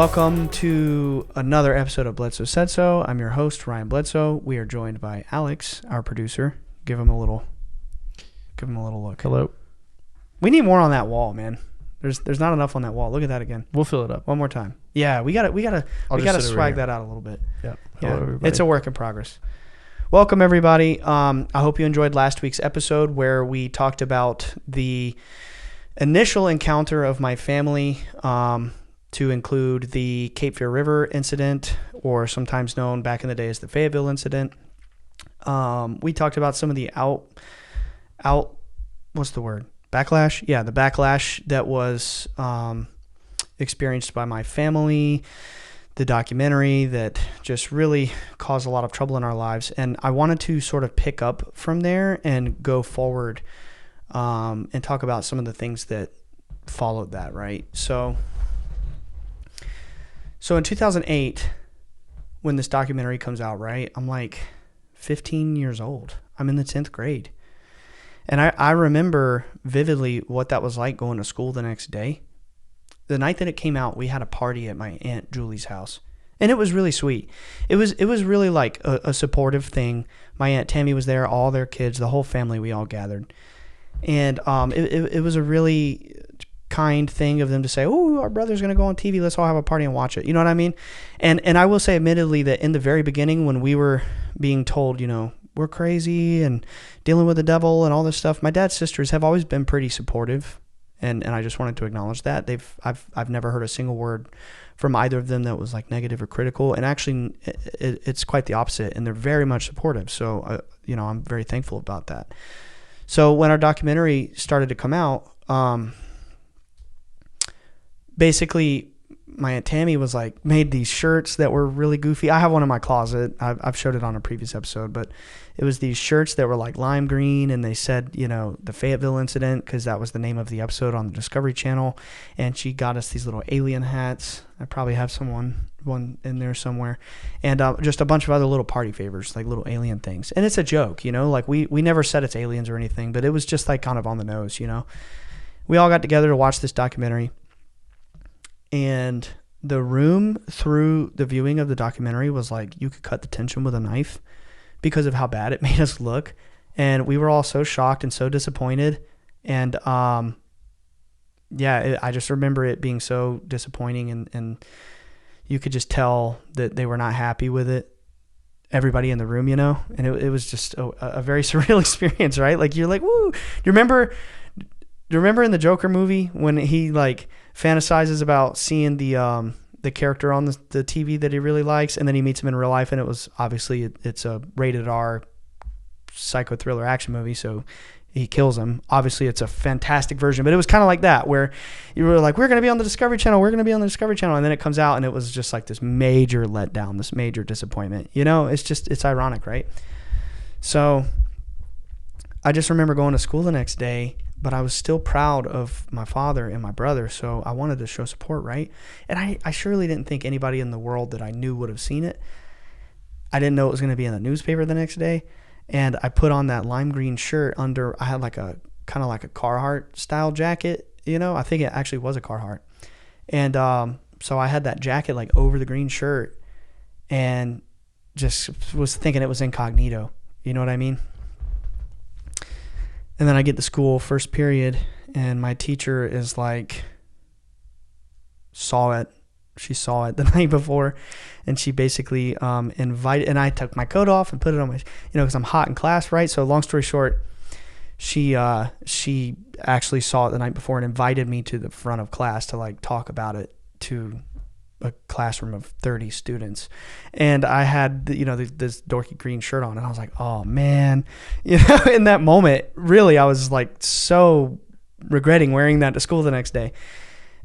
Welcome to another episode of Bledsoe Said So. I'm your host, Ryan Bledsoe. We are joined by Alex, our producer. Give him a little look. Hello. We need more on that wall, man. There's not enough on that wall. Look at that again. We'll fill it up One more time. Yeah, we gotta swag that out a little bit. Yeah. Hello, everybody. It's a work in progress. Welcome, everybody. I hope you enjoyed last week's episode where we talked about the initial encounter of my family, to include the Cape Fear River incident, or sometimes known back in the day as the Fayetteville incident. We talked about some of the backlash? Yeah, the backlash that was experienced by my family, the documentary that just really caused a lot of trouble in our lives. And I wanted to sort of pick up from there and go forward and talk about some of the things that followed that, right? So in 2008, when this documentary comes out, right, I'm like 15 years old. I'm in the 10th grade. And I remember vividly what that was like going to school the next day. The night that it came out, we had a party at my Aunt Julie's house. And it was really sweet. It was really like a supportive thing. My Aunt Tammy was there, all their kids, the whole family, we all gathered. And it was a really kind thing of them to say, oh, our brother's going to go on TV. Let's all have a party and watch it. You know what I mean? And I will say admittedly that in the very beginning when we were being told, you know, we're crazy and dealing with the devil and all this stuff, my dad's sisters have always been pretty supportive. And I just wanted to acknowledge that. I've never heard a single word from either of them that was like negative or critical. And actually it's quite the opposite. And they're very much supportive. So, I'm very thankful about that. So when our documentary started to come out, basically my Aunt Tammy was like, made these shirts that were really goofy. I have one in my closet. I've showed it on a previous episode, but it was these shirts that were like lime green, and they said, the Fayetteville incident, because that was the name of the episode on the Discovery Channel. And she got us these little alien hats. I probably have one in there somewhere, and just a bunch of other little party favors, like little alien things. And it's a joke, like we never said it's aliens or anything, but it was just like kind of on the nose. We all got together to watch this documentary. And the room through the viewing of the documentary was like you could cut the tension with a knife because of how bad it made us look. And we were all so shocked and so disappointed. And I just remember it being so disappointing. And you could just tell that they were not happy with it. Everybody in the room, and it was just a very surreal experience, right? Like you're like, woo. Do you remember in the Joker movie when he like fantasizes about seeing the character on the TV that he really likes, and then he meets him in real life, and it was obviously it's a rated R psycho thriller action movie, so he kills him. Obviously it's a fantastic version, but it was kind of like that where you were like, we're going to be on the Discovery Channel, and then it comes out and it was just like this major letdown, this major disappointment. It's ironic, right? So I just remember going to school the next day, but I was still proud of my father and my brother, so I wanted to show support, right? And I surely didn't think anybody in the world that I knew would have seen it. I didn't know it was going to be in the newspaper the next day, and I put on that lime green shirt under. I had like a kind of like a Carhartt style jacket, I think it actually was a Carhartt, and so I had that jacket like over the green shirt, and just was thinking it was incognito. You know what I mean? And then I get to school first period, and my teacher is like, saw it. She saw it the night before, and she basically invited, and I took my coat off and put it on my, because I'm hot in class, right? So long story short, she actually saw it the night before and invited me to the front of class to like talk about it to a classroom of 30 students. And I had this dorky green shirt on, and I was like, oh man, in that moment, really, I was like so regretting wearing that to school the next day.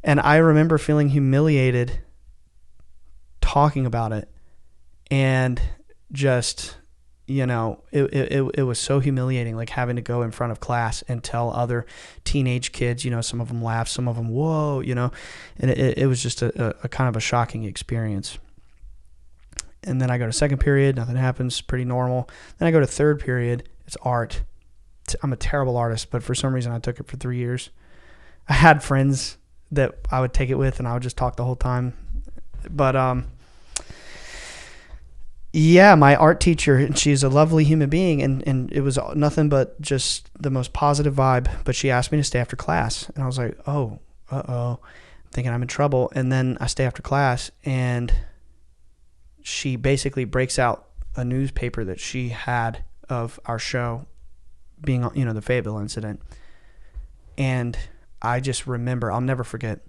And I remember feeling humiliated talking about it, and just it was so humiliating, like having to go in front of class and tell other teenage kids, some of them laughed, some of them, whoa, and it was just a kind of a shocking experience. And then I go to second period, nothing happens, pretty normal. Then I go to third period, it's art. I'm a terrible artist, but for some reason I took it for 3 years. I had friends that I would take it with, and I would just talk the whole time. But yeah, my art teacher, and she's a lovely human being, and it was nothing but just the most positive vibe. But she asked me to stay after class, and I was like, oh, thinking I'm in trouble. And then I stay after class, and she basically breaks out a newspaper that she had of our show being, the Fayetteville incident. And I just remember, I'll never forget,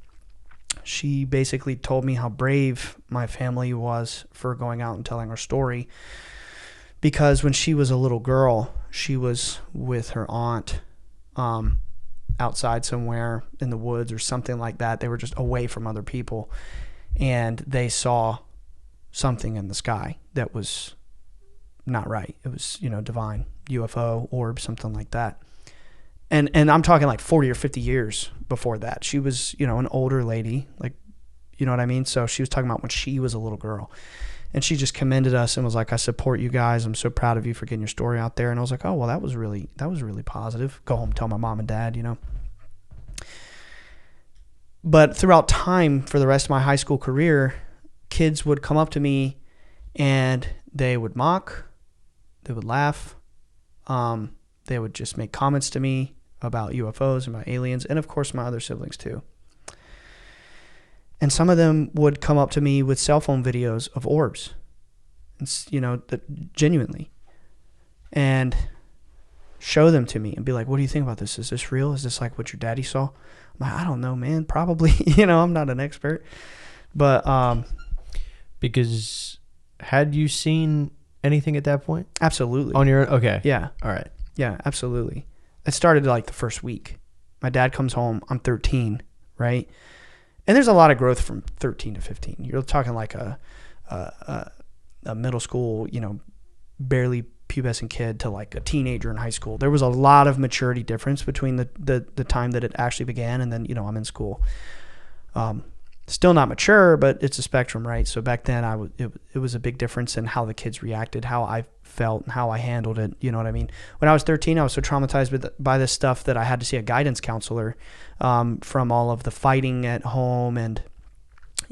she basically told me how brave my family was for going out and telling our story, because when she was a little girl, she was with her aunt outside somewhere in the woods or something like that. They were just away from other people, and they saw something in the sky that was not right. It was, divine, UFO, orb, something like that. And I'm talking like 40 or 50 years before that. She was, an older lady, like, you know what I mean? So she was talking about when she was a little girl. And she just commended us and was like, I support you guys. I'm so proud of you for getting your story out there. And I was like, oh, well, that was really positive. Go home, tell my mom and dad, But throughout time, for the rest of my high school career, kids would come up to me and they would mock, they would laugh, they would just make comments to me about UFOs and about aliens, and of course my other siblings too. And some of them would come up to me with cell phone videos of orbs, genuinely, and show them to me and be like, what do you think about this? Is this real? Is this like what your daddy saw? I'm like, I don't know, man. Probably, I'm not an expert. But because had you seen anything at that point? Absolutely. On your okay. Yeah. All right. Yeah, absolutely. It started like the first week. My dad comes home. I'm 13, right? And there's a lot of growth from 13 to 15. You're talking like a middle school, barely pubescent kid to like a teenager in high school. There was a lot of maturity difference between the time that it actually began and then, I'm in school. Still not mature, but it's a spectrum, right? So back then it was a big difference in how the kids reacted, how I felt, and how I handled it. You know what I mean? When I was 13, I was so traumatized by this stuff that I had to see a guidance counselor from all of the fighting at home and,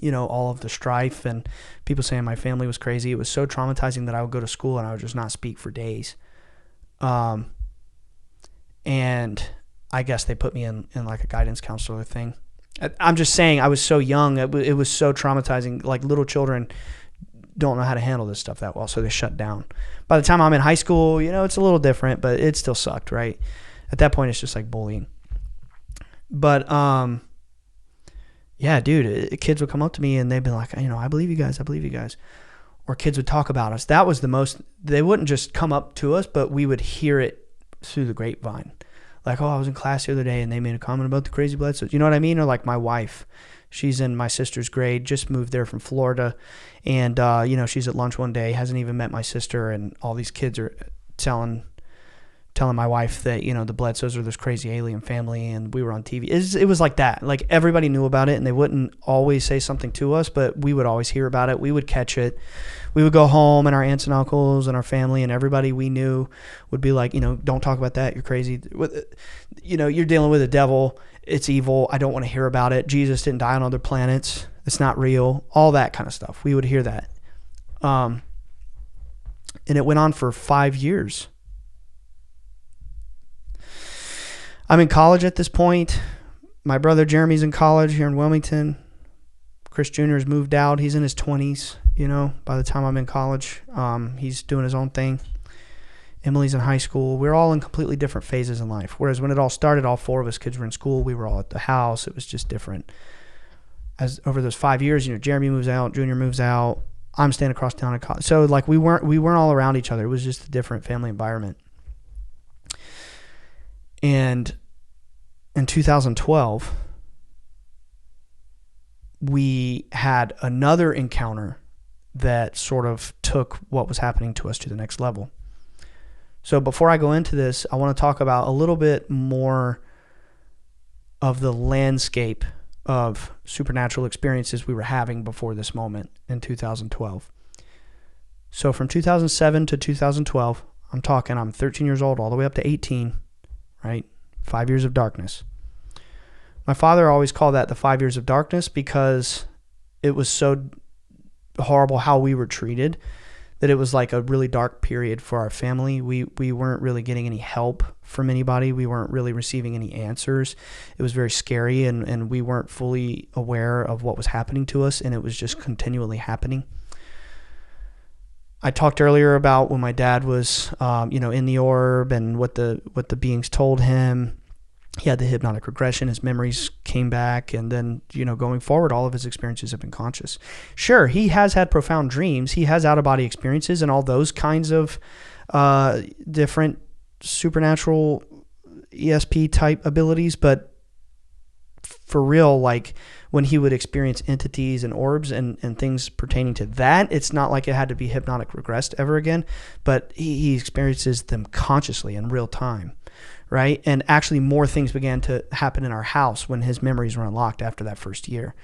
all of the strife and people saying my family was crazy. It was so traumatizing that I would go to school and I would just not speak for days. And I guess they put me in like a guidance counselor thing. I'm just saying, I was so young. It was so traumatizing. Like, little children don't know how to handle this stuff that well, so they shut down. By the time I'm in high school, it's a little different, but it still sucked, right? At that point, it's just like bullying. But, yeah, dude, kids would come up to me and they'd be like, I believe you guys. Or kids would talk about us. That was the most, they wouldn't just come up to us, but we would hear it through the grapevine. Like, oh, I was in class the other day and they made a comment about the crazy Bledsoes. You know what I mean? Or like my wife, she's in my sister's grade, just moved there from Florida. And, she's at lunch one day, hasn't even met my sister. And all these kids are telling my wife that, the Bledsoes are this crazy alien family and we were on TV. It was like that. Like, everybody knew about it and they wouldn't always say something to us, but we would always hear about it. We would catch it. We would go home and our aunts and uncles and our family and everybody we knew would be like, don't talk about that. You're crazy. You're dealing with a devil. It's evil. I don't want to hear about it. Jesus didn't die on other planets. It's not real. All that kind of stuff. We would hear that. And it went on for 5 years. I'm in college at this point. My brother Jeremy's in college here in Wilmington. Chris Jr. has moved out. He's in his 20s, by the time I'm in college. He's doing his own thing. Emily's in high school. We're all in completely different phases in life. Whereas when it all started, all four of us kids were in school. We were all at the house. It was just different. As over those 5 years, Jeremy moves out, Junior moves out. I'm staying across town at college. So like we weren't all around each other. It was just a different family environment. And in 2012, we had another encounter that sort of took what was happening to us to the next level. So before I go into this, I want to talk about a little bit more of the landscape of supernatural experiences we were having before this moment in 2012. So from 2007 to 2012, I'm 13 years old all the way up to 18, right? 5 years of darkness. My father always called that the 5 years of darkness because it was so horrible how we were treated, that it was like a really dark period for our family. We weren't really getting any help from anybody. We weren't really receiving any answers. It was very scary, and we weren't fully aware of what was happening to us, and it was just continually happening. I talked earlier about when my dad was, in the orb and what the beings told him. He had the hypnotic regression. His memories came back, and then, going forward, all of his experiences have been conscious. Sure, he has had profound dreams. He has out-of-body experiences and all those kinds of different supernatural ESP type abilities, but for real, like when he would experience entities and orbs and things pertaining to that, it's not like it had to be hypnotic regressed ever again, but he experiences them consciously in real time, right? And actually more things began to happen in our house when his memories were unlocked after that first year.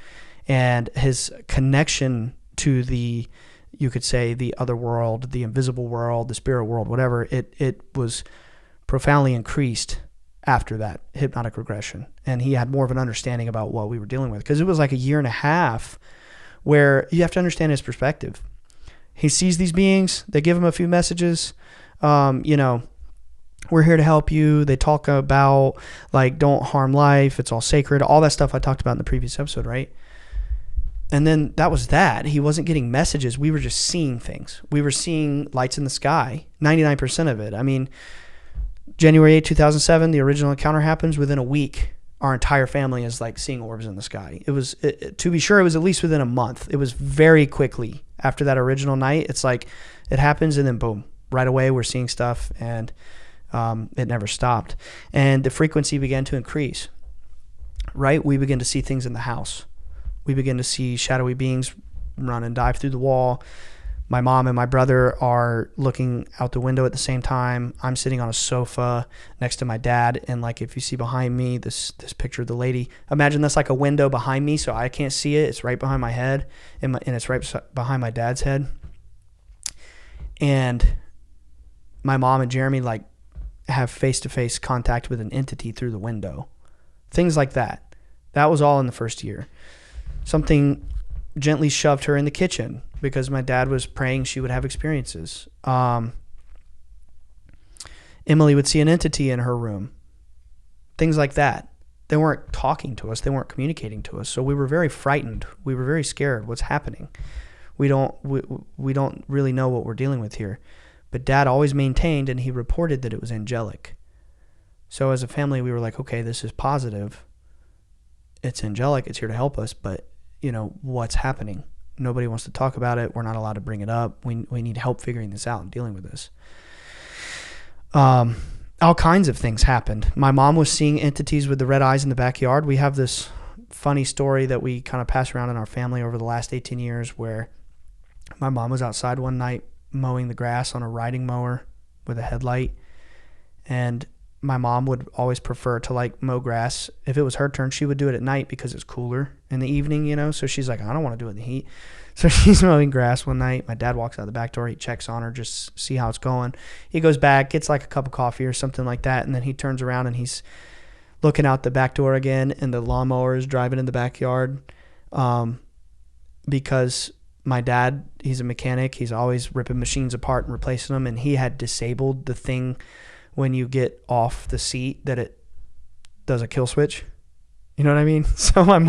And his connection to the, you could say, the other world, the invisible world, the spirit world, whatever, it was profoundly increased after that hypnotic regression. And he had more of an understanding about what we were dealing with, because it was like a year and a half where you have to understand his perspective. He sees these beings, they give him a few messages, we're here to help you. They talk about like, don't harm life. It's all sacred. All that stuff I talked about in the previous episode, right? And then that was that. He wasn't getting messages. We were just seeing things. We were seeing lights in the sky, 99% of it. I mean, January 8, 2007, the original encounter happens. Within a week, our entire family is like seeing orbs in the sky. It was, to be sure, it was at least within a month. It was very quickly after that original night. It's like it happens and then boom, right away we're seeing stuff, and it never stopped. And the frequency began to increase, right? We began to see things in the house. We began to see shadowy beings run and dive through the wall. My mom and my brother are looking out the window at the same time. I'm sitting on a sofa next to my dad. And like, if you see behind me, this picture of the lady, imagine that's like a window behind me. So I can't see it. It's right behind my head, and it's right behind my dad's head. And my mom and Jeremy like have face-to-face contact with an entity through the window. Things like that. That was all in the first year. Something gently shoved her in the kitchen because my dad was praying she would have experiences. Emily would see an entity in her room. Things like that. They weren't talking to us. They weren't communicating to us. So we were very frightened. We were very scared. What's happening? We don't really know what we're dealing with here. But Dad always maintained, and he reported, that it was angelic. So as a family, we were like, okay, this is positive. It's angelic. It's here to help us. But, what's happening? Nobody wants to talk about it. We're not allowed to bring it up. We need help figuring this out and dealing with this. All kinds of things happened. My mom was seeing entities with the red eyes in the backyard. We have this funny story that we kind of pass around in our family over the last 18 years where my mom was outside one night mowing the grass on a riding mower with a headlight, and my mom would always prefer to like mow grass. If it was her turn, she would do it at night because it's cooler in the evening, so she's like, I don't want to do it in the heat. So she's mowing grass one night. My dad walks out the back door. He checks on her, just see how it's going. He goes back, gets like a cup of coffee or something like that, and then he turns around and he's looking out the back door again, and the lawnmower is driving in the backyard, because my dad, he's a mechanic. He's always ripping machines apart and replacing them, and he had disabled the thing when you get off the seat that it does a kill switch. You know what I mean? So my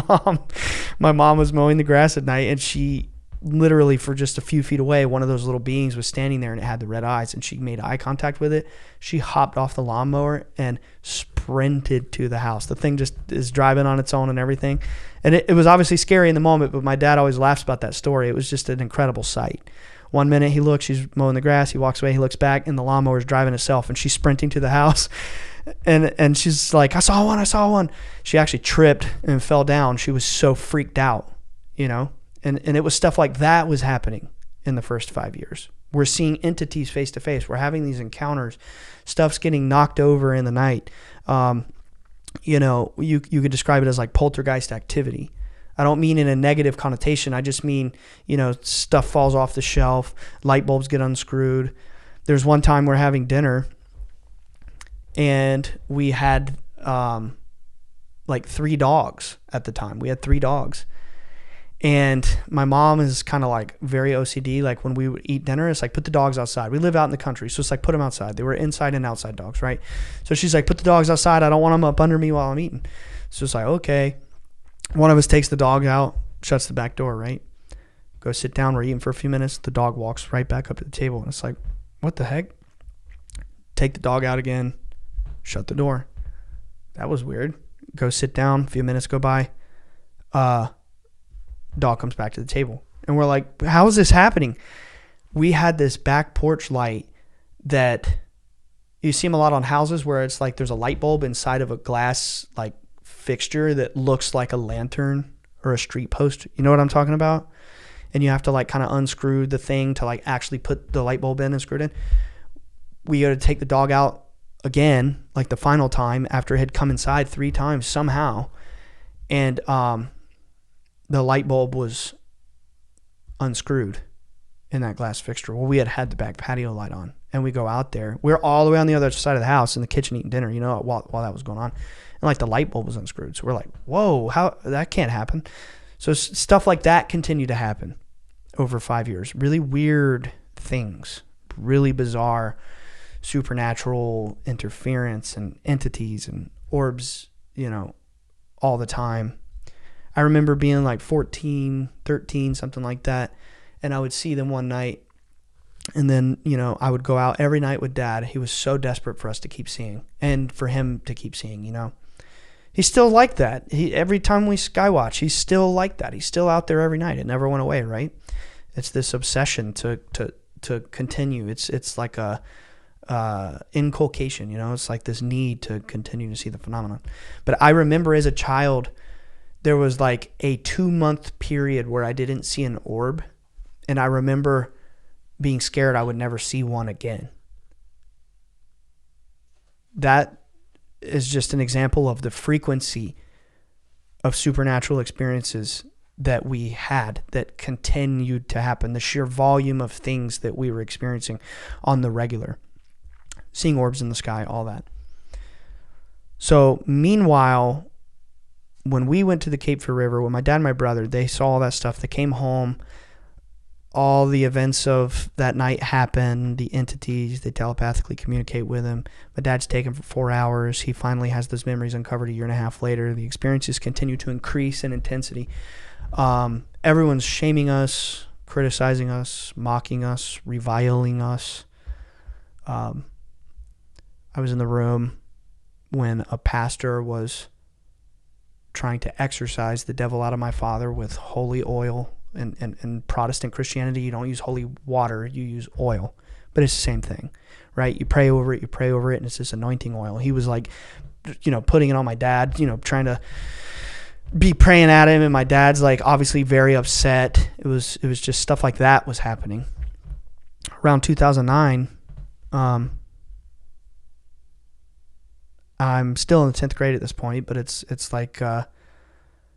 mom was mowing the grass at night, and she literally, for just a few feet away, one of those little beings was standing there, and it had the red eyes, and she made eye contact with it. She hopped off the lawnmower and sprinted to the house. The thing just is driving on its own and everything. And it was obviously scary in the moment, but my dad always laughs about that story. It was just an incredible sight. One minute he looks, she's mowing the grass, he walks away, he looks back, and the lawnmower is driving itself, and she's sprinting to the house. And she's like, I saw one. She actually tripped and fell down. She was so freaked out, And it was stuff like that was happening in the first 5 years. We're seeing entities face to face. We're having these encounters. Stuff's getting knocked over in the night. You could describe it as like poltergeist activity. I don't mean in a negative connotation. I just mean, stuff falls off the shelf, light bulbs get unscrewed. There's one time we're having dinner, and we had like 3 dogs at the time. We had 3 dogs. And my mom is kind of like very OCD. Like when we would eat dinner, it's like, put the dogs outside. We live out in the country. So it's like, put them outside. They were inside and outside dogs, right? So she's like, put the dogs outside. I don't want them up under me while I'm eating. So it's like, okay. One of us takes the dog out, shuts the back door, right? Go sit down. We're eating for a few minutes. The dog walks right back up to the table. And it's like, what the heck? Take the dog out again. Shut the door. That was weird. Go sit down. A few minutes go by. Dog comes back to the table. And we're like, how is this happening? We had this back porch light that you see them a lot on houses where it's like there's a light bulb inside of a glass like fixture that looks like a lantern or a street post. You know what I'm talking about? And you have to like kind of unscrew the thing to like actually put the light bulb in and screw it in. We go to take the dog out again, like the final time after it had come inside 3 times somehow. And the light bulb was unscrewed in that glass fixture. Well, we had the back patio light on, and we go out there. We're all the way on the other side of the house in the kitchen eating dinner, while that was going on. And like the light bulb was unscrewed. So we're like, whoa, how that can't happen. So stuff like that continued to happen over 5 years. Really weird things, really bizarre supernatural interference and entities and orbs, all the time. I remember being like 14, 13, something like that. And I would see them one night. And then, I would go out every night with Dad. He was so desperate for us to keep seeing and for him to keep seeing, He's still like that. Every time we skywatch, he's still like that. He's still out there every night. It never went away, right? It's this obsession to continue. It's like a inculcation, It's like this need to continue to see the phenomenon. But I remember as a child, there was like a 2-month period where I didn't see an orb. And I remember being scared I would never see one again. That is just an example of the frequency of supernatural experiences that we had that continued to happen. The sheer volume of things that we were experiencing on the regular. Seeing orbs in the sky, all that. So meanwhile, when we went to the Cape Fear River, when my dad and my brother, they saw all that stuff. They came home. All the events of that night happen. The entities, they telepathically communicate with him. My dad's taken for 4 hours. He finally has those memories uncovered a year and a half later. The experiences continue to increase in intensity. Everyone's shaming us, criticizing us, mocking us, reviling us. I was in the room when a pastor was trying to exorcise the devil out of my father with holy oil. In Protestant Christianity, you don't use holy water, you use oil. But it's the same thing, right? You pray over it, and it's this anointing oil. He was like, putting it on my dad, trying to be praying at him, and my dad's like obviously very upset. It was just stuff like that was happening. Around 2009, I'm still in the 10th grade at this point, but it's like...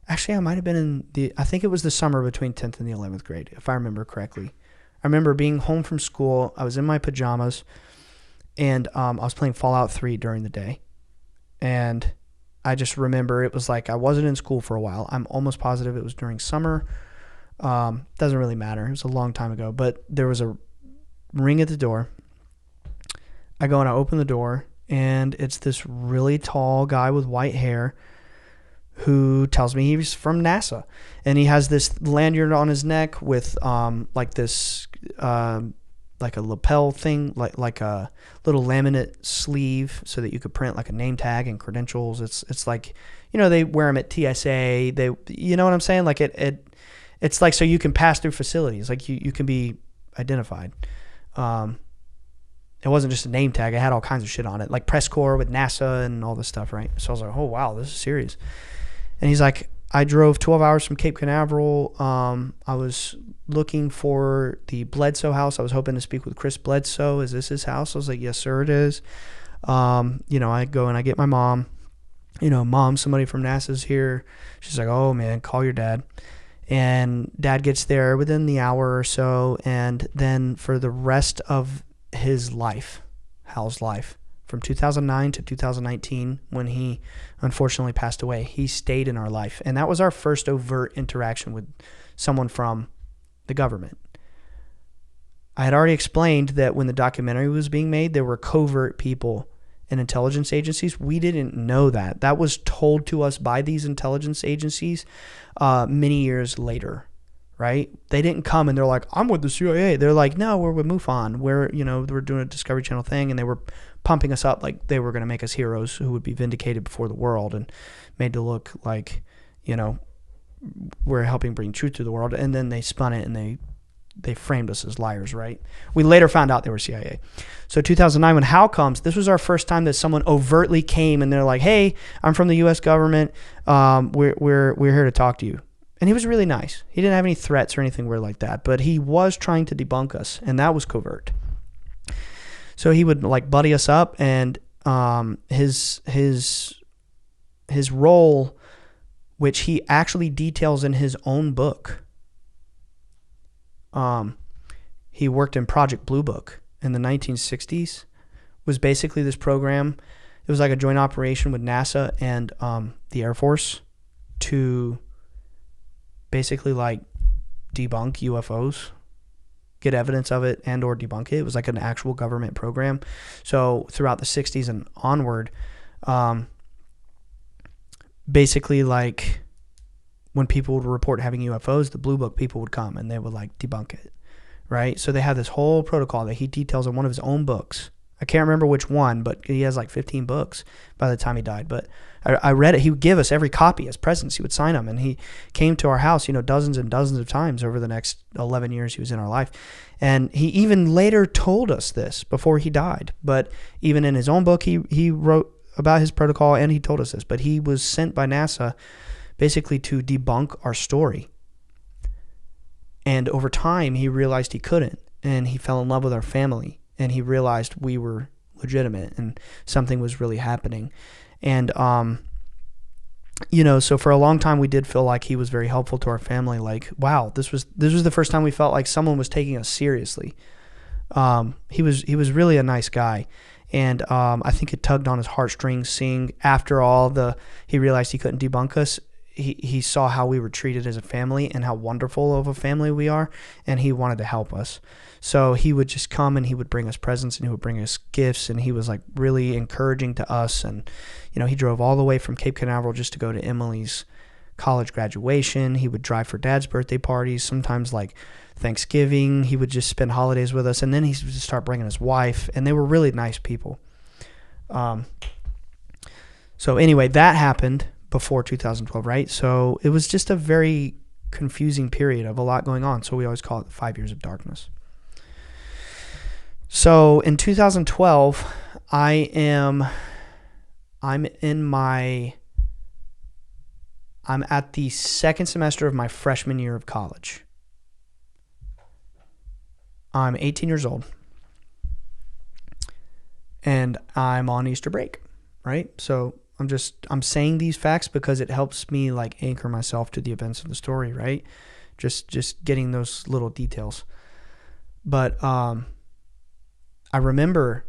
Actually, I might have been I think it was the summer between 10th and the 11th grade, if I remember correctly. I remember being home from school. I was in my pajamas, and I was playing Fallout 3 during the day. And I just remember it was like I wasn't in school for a while. I'm almost positive it was during summer. Doesn't really matter. It was a long time ago. But there was a ring at the door. I go and I open the door, and it's this really tall guy with white hair who tells me he's from NASA, and he has this lanyard on his neck with like this like a lapel thing, like a little laminate sleeve, so that you could print like a name tag and credentials. It's like, they wear them at TSA. They, you know what I'm saying? Like it's like so you can pass through facilities, like you can be identified. It wasn't just a name tag; it had all kinds of shit on it, like press corps with NASA and all this stuff, right? So I was like, oh wow, this is serious. And he's like, I drove 12 hours from Cape Canaveral. I was looking for the Bledsoe house. I was hoping to speak with Chris Bledsoe. Is this his house? I was like, yes, sir, it is. I go and I get my mom. Mom, somebody from NASA's here. She's like, oh, man, call your dad. And Dad gets there within the hour or so. And then for the rest of his life, Hal's life, From 2009 to 2019, when he unfortunately passed away, he stayed in our life. And that was our first overt interaction with someone from the government. I had already explained that when the documentary was being made, there were covert people in intelligence agencies. We didn't know that. That was told to us by these intelligence agencies many years later, right? They didn't come and they're like, I'm with the CIA. They're like, no, we're with MUFON. We're doing a Discovery Channel thing, and they were pumping us up like they were going to make us heroes who would be vindicated before the world and made to look like, we're helping bring truth to the world. And then they spun it and they framed us as liars, right? We later found out they were CIA. So 2009, when Hal comes, this was our first time that someone overtly came and they're like, hey, I'm from the U.S. government. We're here to talk to you. And he was really nice. He didn't have any threats or anything weird like that, but he was trying to debunk us, and that was covert. So he would like buddy us up, and his role, which he actually details in his own book. He worked in Project Blue Book in the 1960s. Was basically this program. It was like a joint operation with NASA and the Air Force to basically like debunk UFOs, get evidence of it, and or debunk it. It was like an actual government program. So throughout the 60s and onward, basically like when people would report having UFOs, the Blue Book people would come and they would like debunk it, right? So they have this whole protocol that he details in one of his own books. I can't remember which one, but he has like 15 books by the time he died. But I read it. He would give us every copy as presents. He would sign them. And he came to our house, dozens and dozens of times over the next 11 years he was in our life. And he even later told us this before he died. But even in his own book, he wrote about his protocol and he told us this. But he was sent by NASA basically to debunk our story. And over time, he realized he couldn't. And he fell in love with our family. And he realized we were legitimate and something was really happening. And, so for a long time we did feel like he was very helpful to our family. Like, wow, this was the first time we felt like someone was taking us seriously. He was really a nice guy. And I think it tugged on his heartstrings seeing after all he realized he couldn't debunk us. He saw how we were treated as a family and how wonderful of a family we are, and he wanted to help us. So he would just come and he would bring us presents and he would bring us gifts, and he was like really encouraging to us. And he drove all the way from Cape Canaveral just to go to Emily's college graduation. He would drive for Dad's birthday parties, sometimes like Thanksgiving. He would just spend holidays with us, and then he would just start bringing his wife, and they were really nice people. So anyway, that happened before 2012, right? So it was just a very confusing period of a lot going on. So we always call it the 5 years of darkness. So in 2012, I'm at the second semester of my freshman year of college. I'm 18 years old. And I'm on Easter break, right? So I'm saying these facts because it helps me like anchor myself to the events of the story, right? Just getting those little details. But I remember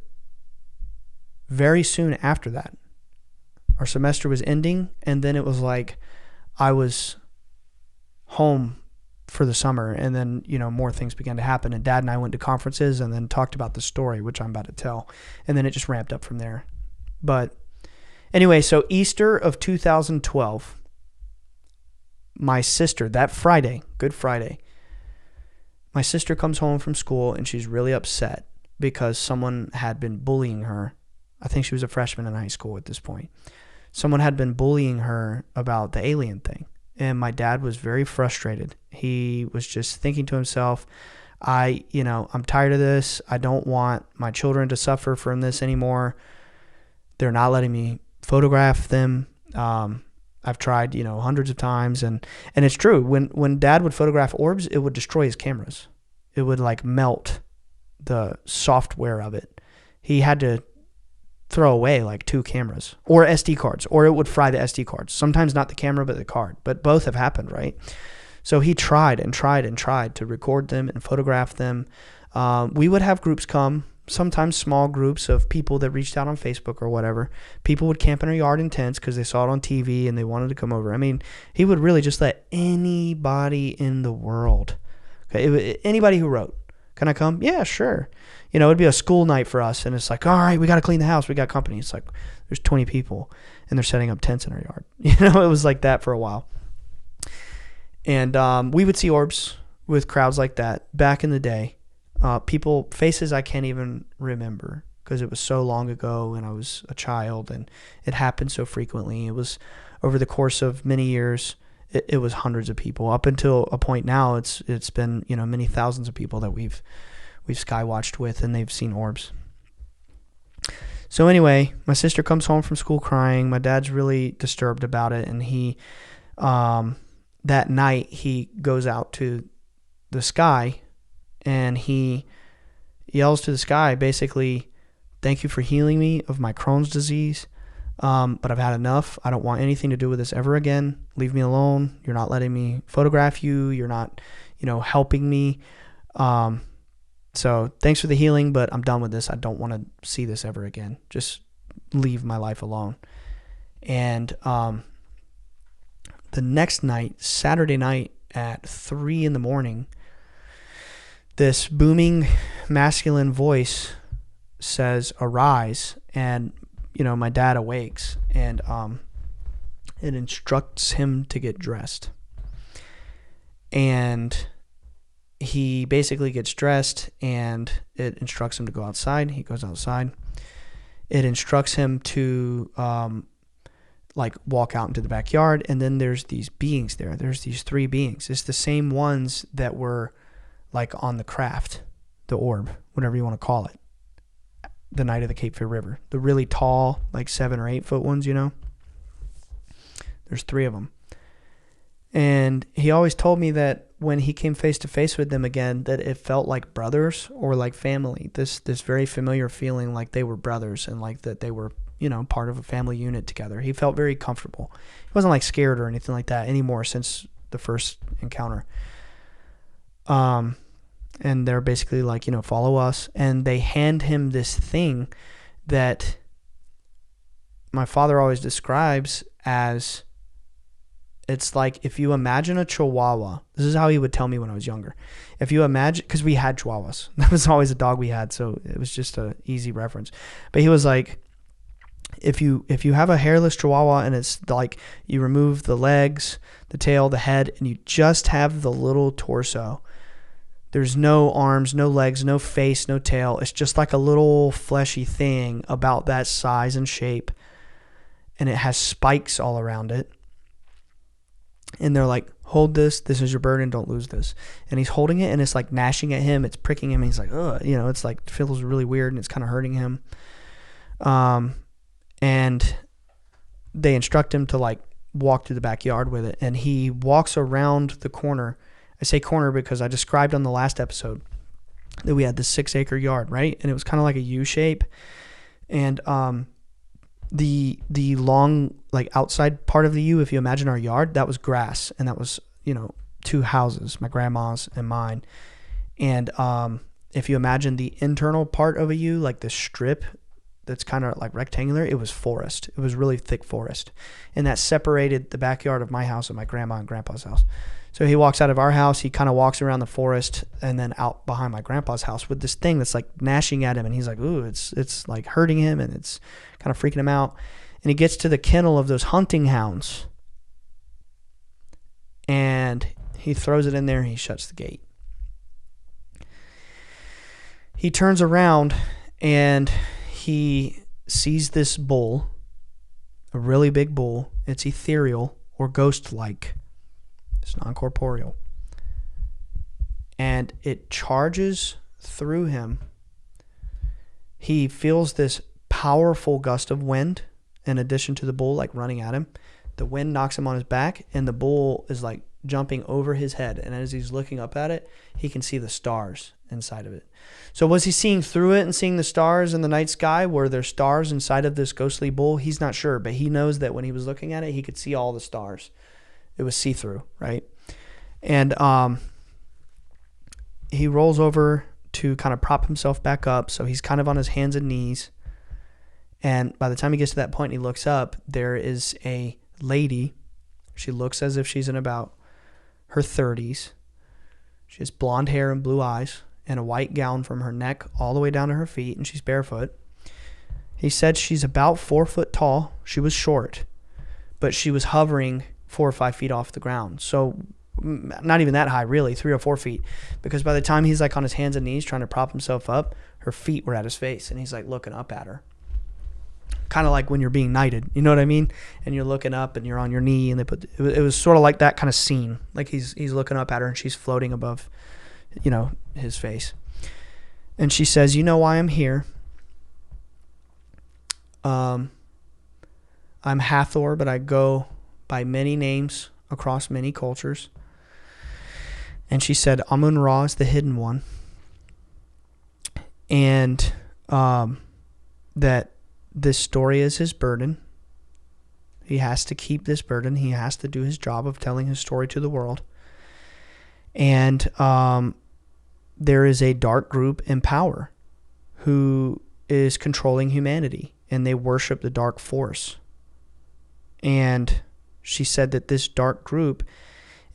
very soon after that, our semester was ending, and then it was like I was home for the summer, and then more things began to happen, and Dad and I went to conferences and then talked about the story, which I'm about to tell, and then it just ramped up from there. But anyway, so Easter of 2012, my sister, that Friday, Good Friday, my sister comes home from school and she's really upset because someone had been bullying her. I think she was a freshman in high school at this point. Someone had been bullying her about the alien thing. And my dad was very frustrated. He was just thinking to himself, I'm tired of this. I don't want my children to suffer from this anymore. They're not letting me photograph them. I've tried, hundreds of times, and it's true. When Dad would photograph orbs, it would destroy his cameras. It would like melt the software of it. He had to throw away like 2 cameras or SD cards, or it would fry the SD cards. Sometimes not the camera, but the card. But both have happened, right? So he tried and tried and tried to record them and photograph them. We would have groups come. sometimes small groups of people that reached out on Facebook or whatever. People would camp in our yard in tents because they saw it on TV and they wanted to come over. I mean, he would really just let anybody in the world. Okay, anybody who wrote, can I come? Yeah, sure. You know, it'd be a school night for us, and it's like, all right, we got to clean the house. We got company. It's like there's 20 people, and they're setting up tents in our yard. You know, it was like that for a while. And we would see orbs with crowds like that back in the day. People, faces I can't even remember because it was so long ago and I was a child and it happened so frequently. It was over the course of many years. It was hundreds of people up until a point now. It's been, you know, many thousands of people that we've skywatched with, and they've seen orbs. So anyway, my sister comes home from school crying. My dad's really disturbed about it, and he that night he goes out to the sky and he yells to the sky, basically, thank you for healing me of my Crohn's disease. But I've had enough. I don't want anything to do with this ever again. Leave me alone. You're not letting me photograph you. You're not, you know, helping me. So thanks for the healing, but I'm done with this. I don't want to see this ever again. Just leave my life alone. And the next night, Saturday night at 3 a.m, this booming masculine voice says, arise. And, you know, my dad awakes, and it instructs him to get dressed. And he basically gets dressed, and it instructs him to go outside. He goes outside. It instructs him to like walk out into the backyard, and then there's these beings there. There's these 3 beings. It's the same ones that were like on the craft, the orb, whatever you want to call it, the night of the Cape Fear River. The really tall, like 7 or 8 foot ones, you know. There's 3 of them. And he always told me that when he came face to face with them again, that it felt like brothers or like family. This very familiar feeling like they were brothers and like that they were, you know, part of a family unit together. He felt very comfortable. He wasn't like scared or anything like that anymore since the first encounter. And they're basically like, you know, follow us. And they hand him this thing that my father always describes as, it's like if you imagine a chihuahua. This is how he would tell me when I was younger. If you imagine, because we had chihuahuas. That was always a dog we had, so it was just an easy reference. But he was like, if you have a hairless chihuahua and it's like you remove the legs, the tail, the head, and you just have the little torso. There's no arms, no legs, no face, no tail. It's just like a little fleshy thing about that size and shape. And it has spikes all around it. And they're like, hold this. This is your burden. Don't lose this. And he's holding it, and it's like gnashing at him. It's pricking him. And he's like, ugh. You know, it's like, feels really weird, and it's kind of hurting him. And they instruct him to like walk through the backyard with it. And he walks around the corner. I say corner because I described on the last episode that we had this 6-acre yard, right? And it was kind of like a U shape. And the long, like outside part of the U, if you imagine our yard, that was grass. And that was, you know, 2 houses, my grandma's and mine. And if you imagine the internal part of a U, like the strip that's kind of like rectangular, it was forest. It was really thick forest. And that separated the backyard of my house and my grandma and grandpa's house. So he walks out of our house, he kind of walks around the forest and then out behind my grandpa's house with this thing that's like gnashing at him. And he's like, ooh, it's like hurting him and it's kind of freaking him out. And he gets to the kennel of those hunting hounds. And he throws it in there and he shuts the gate. He turns around and he sees this bull, a really big bull. It's ethereal or ghost-like. It's non-corporeal. And it charges through him. He feels this powerful gust of wind in addition to the bull like running at him. The wind knocks him on his back, and the bull is like jumping over his head. And as he's looking up at it, he can see the stars inside of it. So was he seeing through it and seeing the stars in the night sky? Were there stars inside of this ghostly bull? He's not sure, but he knows that when he was looking at it, he could see all the stars. It was see-through, right? And he rolls over to kind of prop himself back up. So he's kind of on his hands and knees. And by the time he gets to that point and he looks up, there is a lady. She looks as if she's in about her 30s. She has blonde hair and blue eyes and a white gown from her neck all the way down to her feet, and she's barefoot. He said she's about 4 foot tall. She was short, but she was hovering 4 or 5 feet off the ground. So not even that high, really, 3 or 4 feet. Because by the time he's like on his hands and knees trying to prop himself up, her feet were at his face, and he's like looking up at her. Kind of like when you're being knighted, you know what I mean? And you're looking up and you're on your knee, and it was sort of like that kind of scene. Like he's looking up at her and she's floating above, his face. And she says, "You know why I'm here? I'm Hathor, but I go by many names across many cultures." And she said, Amun-Ra is the hidden one. And that this story is his burden. He has to keep this burden. He has to do his job of telling his story to the world. And there is a dark group in power who is controlling humanity, and they worship the dark force. And she said that this dark group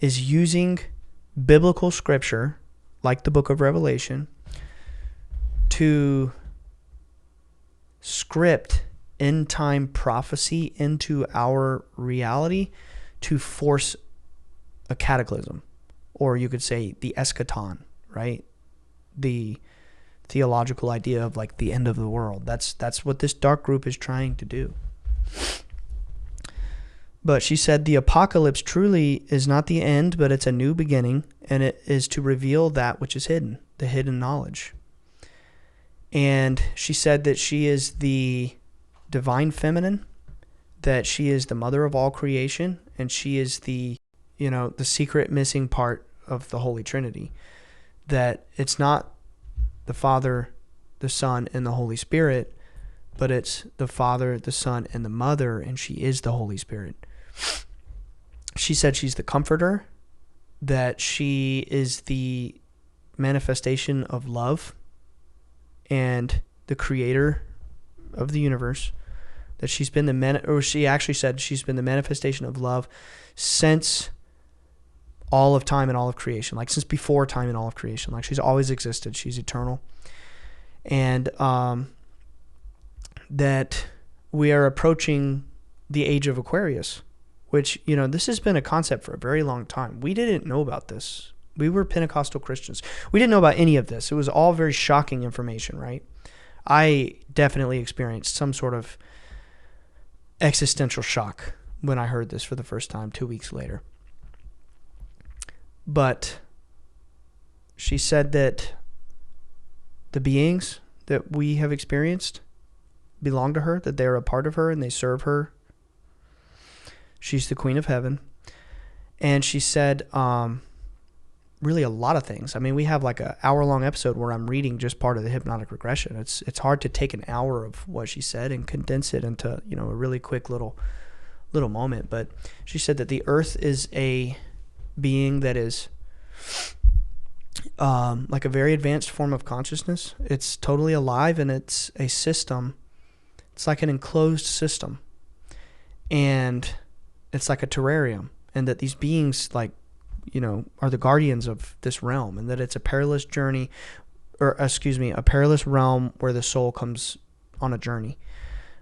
is using biblical scripture, like the book of Revelation, to script end-time prophecy into our reality to force a cataclysm, or you could say the eschaton, right? The theological idea of like the end of the world. That's what this dark group is trying to do. But she said the apocalypse truly is not the end, but it's a new beginning, and it is to reveal that which is hidden, the hidden knowledge. And she said that she is the divine feminine, that she is the mother of all creation, and she is the secret missing part of the Holy Trinity. That it's not the Father, the Son, and the Holy Spirit, but it's the Father, the Son, and the Mother, and she is the Holy Spirit. She said she's the comforter, that she is the manifestation of love and the creator of the universe, that she's been she actually said she's been the manifestation of love since all of time and all of creation, like since before time and all of creation. Like she's always existed. She's eternal. And that we are approaching the age of Aquarius, which, this has been a concept for a very long time. We didn't know about this. We were Pentecostal Christians. We didn't know about any of this. It was all very shocking information, right? I definitely experienced some sort of existential shock when I heard this for the first time 2 weeks later. But she said that the beings that we have experienced belong to her, that they are a part of her and they serve her. She's the Queen of Heaven. And she said really a lot of things. I mean, we have like an hour-long episode where I'm reading just part of the hypnotic regression. It's hard to take an hour of what she said and condense it into, a really quick little moment. But she said that the earth is a being that is like a very advanced form of consciousness. It's totally alive, and it's a system. It's like an enclosed system. And it's like a terrarium. And that these beings, like, are the guardians of this realm, and that it's a perilous journey, a perilous realm where the soul comes on a journey.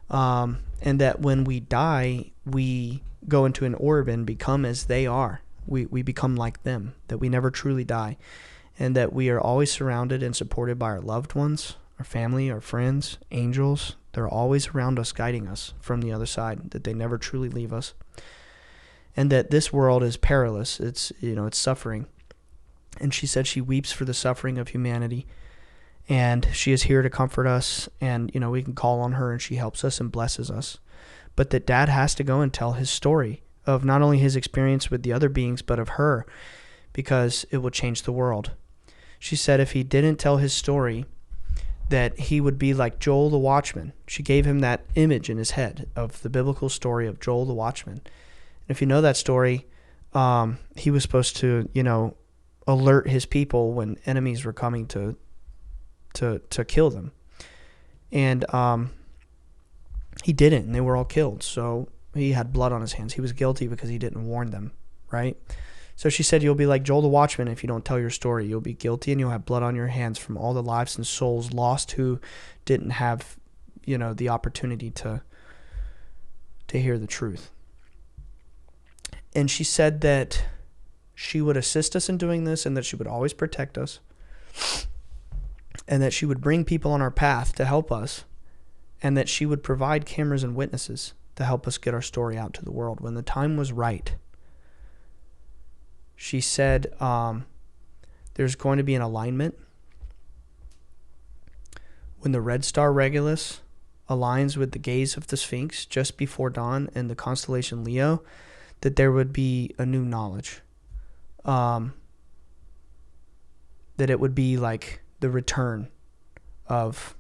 And that when we die, we go into an orb and become as they are. We become like them, that we never truly die, and that we are always surrounded and supported by our loved ones, our family, our friends, angels. They're always around us, guiding us from the other side, that they never truly leave us. And that this world is perilous. It's suffering. And she said she weeps for the suffering of humanity. And she is here to comfort us. And, we can call on her and she helps us and blesses us. But that Dad has to go and tell his story of not only his experience with the other beings, but of her, because it will change the world. She said if he didn't tell his story, that he would be like Joel the Watchman. She gave him that image in his head of the biblical story of Joel the Watchman. If you know that story, he was supposed to, alert his people when enemies were coming to to kill them. And he didn't, and they were all killed. So he had blood on his hands. He was guilty because he didn't warn them, right? So she said, you'll be like Joel the Watchman if you don't tell your story. You'll be guilty and you'll have blood on your hands from all the lives and souls lost who didn't have, the opportunity to hear the truth. And she said that she would assist us in doing this and that she would always protect us and that she would bring people on our path to help us and that she would provide cameras and witnesses to help us get our story out to the world when the time was right. She said there's going to be an alignment. When the red star Regulus aligns with the gaze of the Sphinx just before dawn in the constellation Leo, that there would be a new knowledge. That it would be like the return of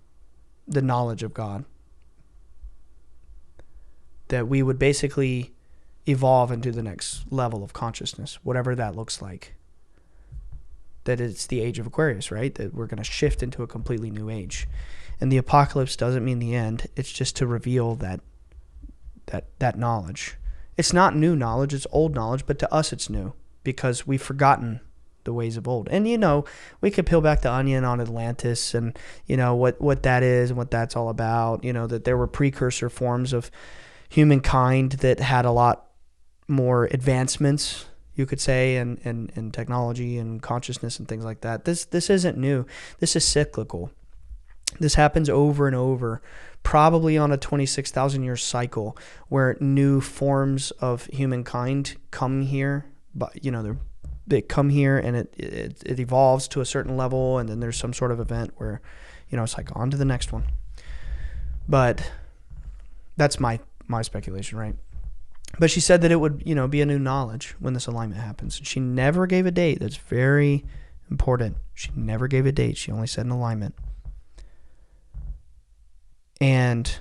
the knowledge of God. That we would basically evolve into the next level of consciousness, whatever that looks like. That it's the age of Aquarius, right? That we're going to shift into a completely new age. And the apocalypse doesn't mean the end. It's just to reveal that knowledge. It's not new knowledge, it's old knowledge, but to us it's new because we've forgotten the ways of old. And we could peel back the onion on Atlantis and what that is and what that's all about. That there were precursor forms of humankind that had a lot more advancements, you could say, in technology and consciousness and things like that. This isn't new. This is cyclical. This happens over and over, probably on a 26,000-year cycle, where new forms of humankind come here. But they come here and it evolves to a certain level, and then there's some sort of event where it's like on to the next one. But that's my speculation, right? But she said that it would, be a new knowledge when this alignment happens. She never gave a date. That's very important. She never gave a date. She only said an alignment. And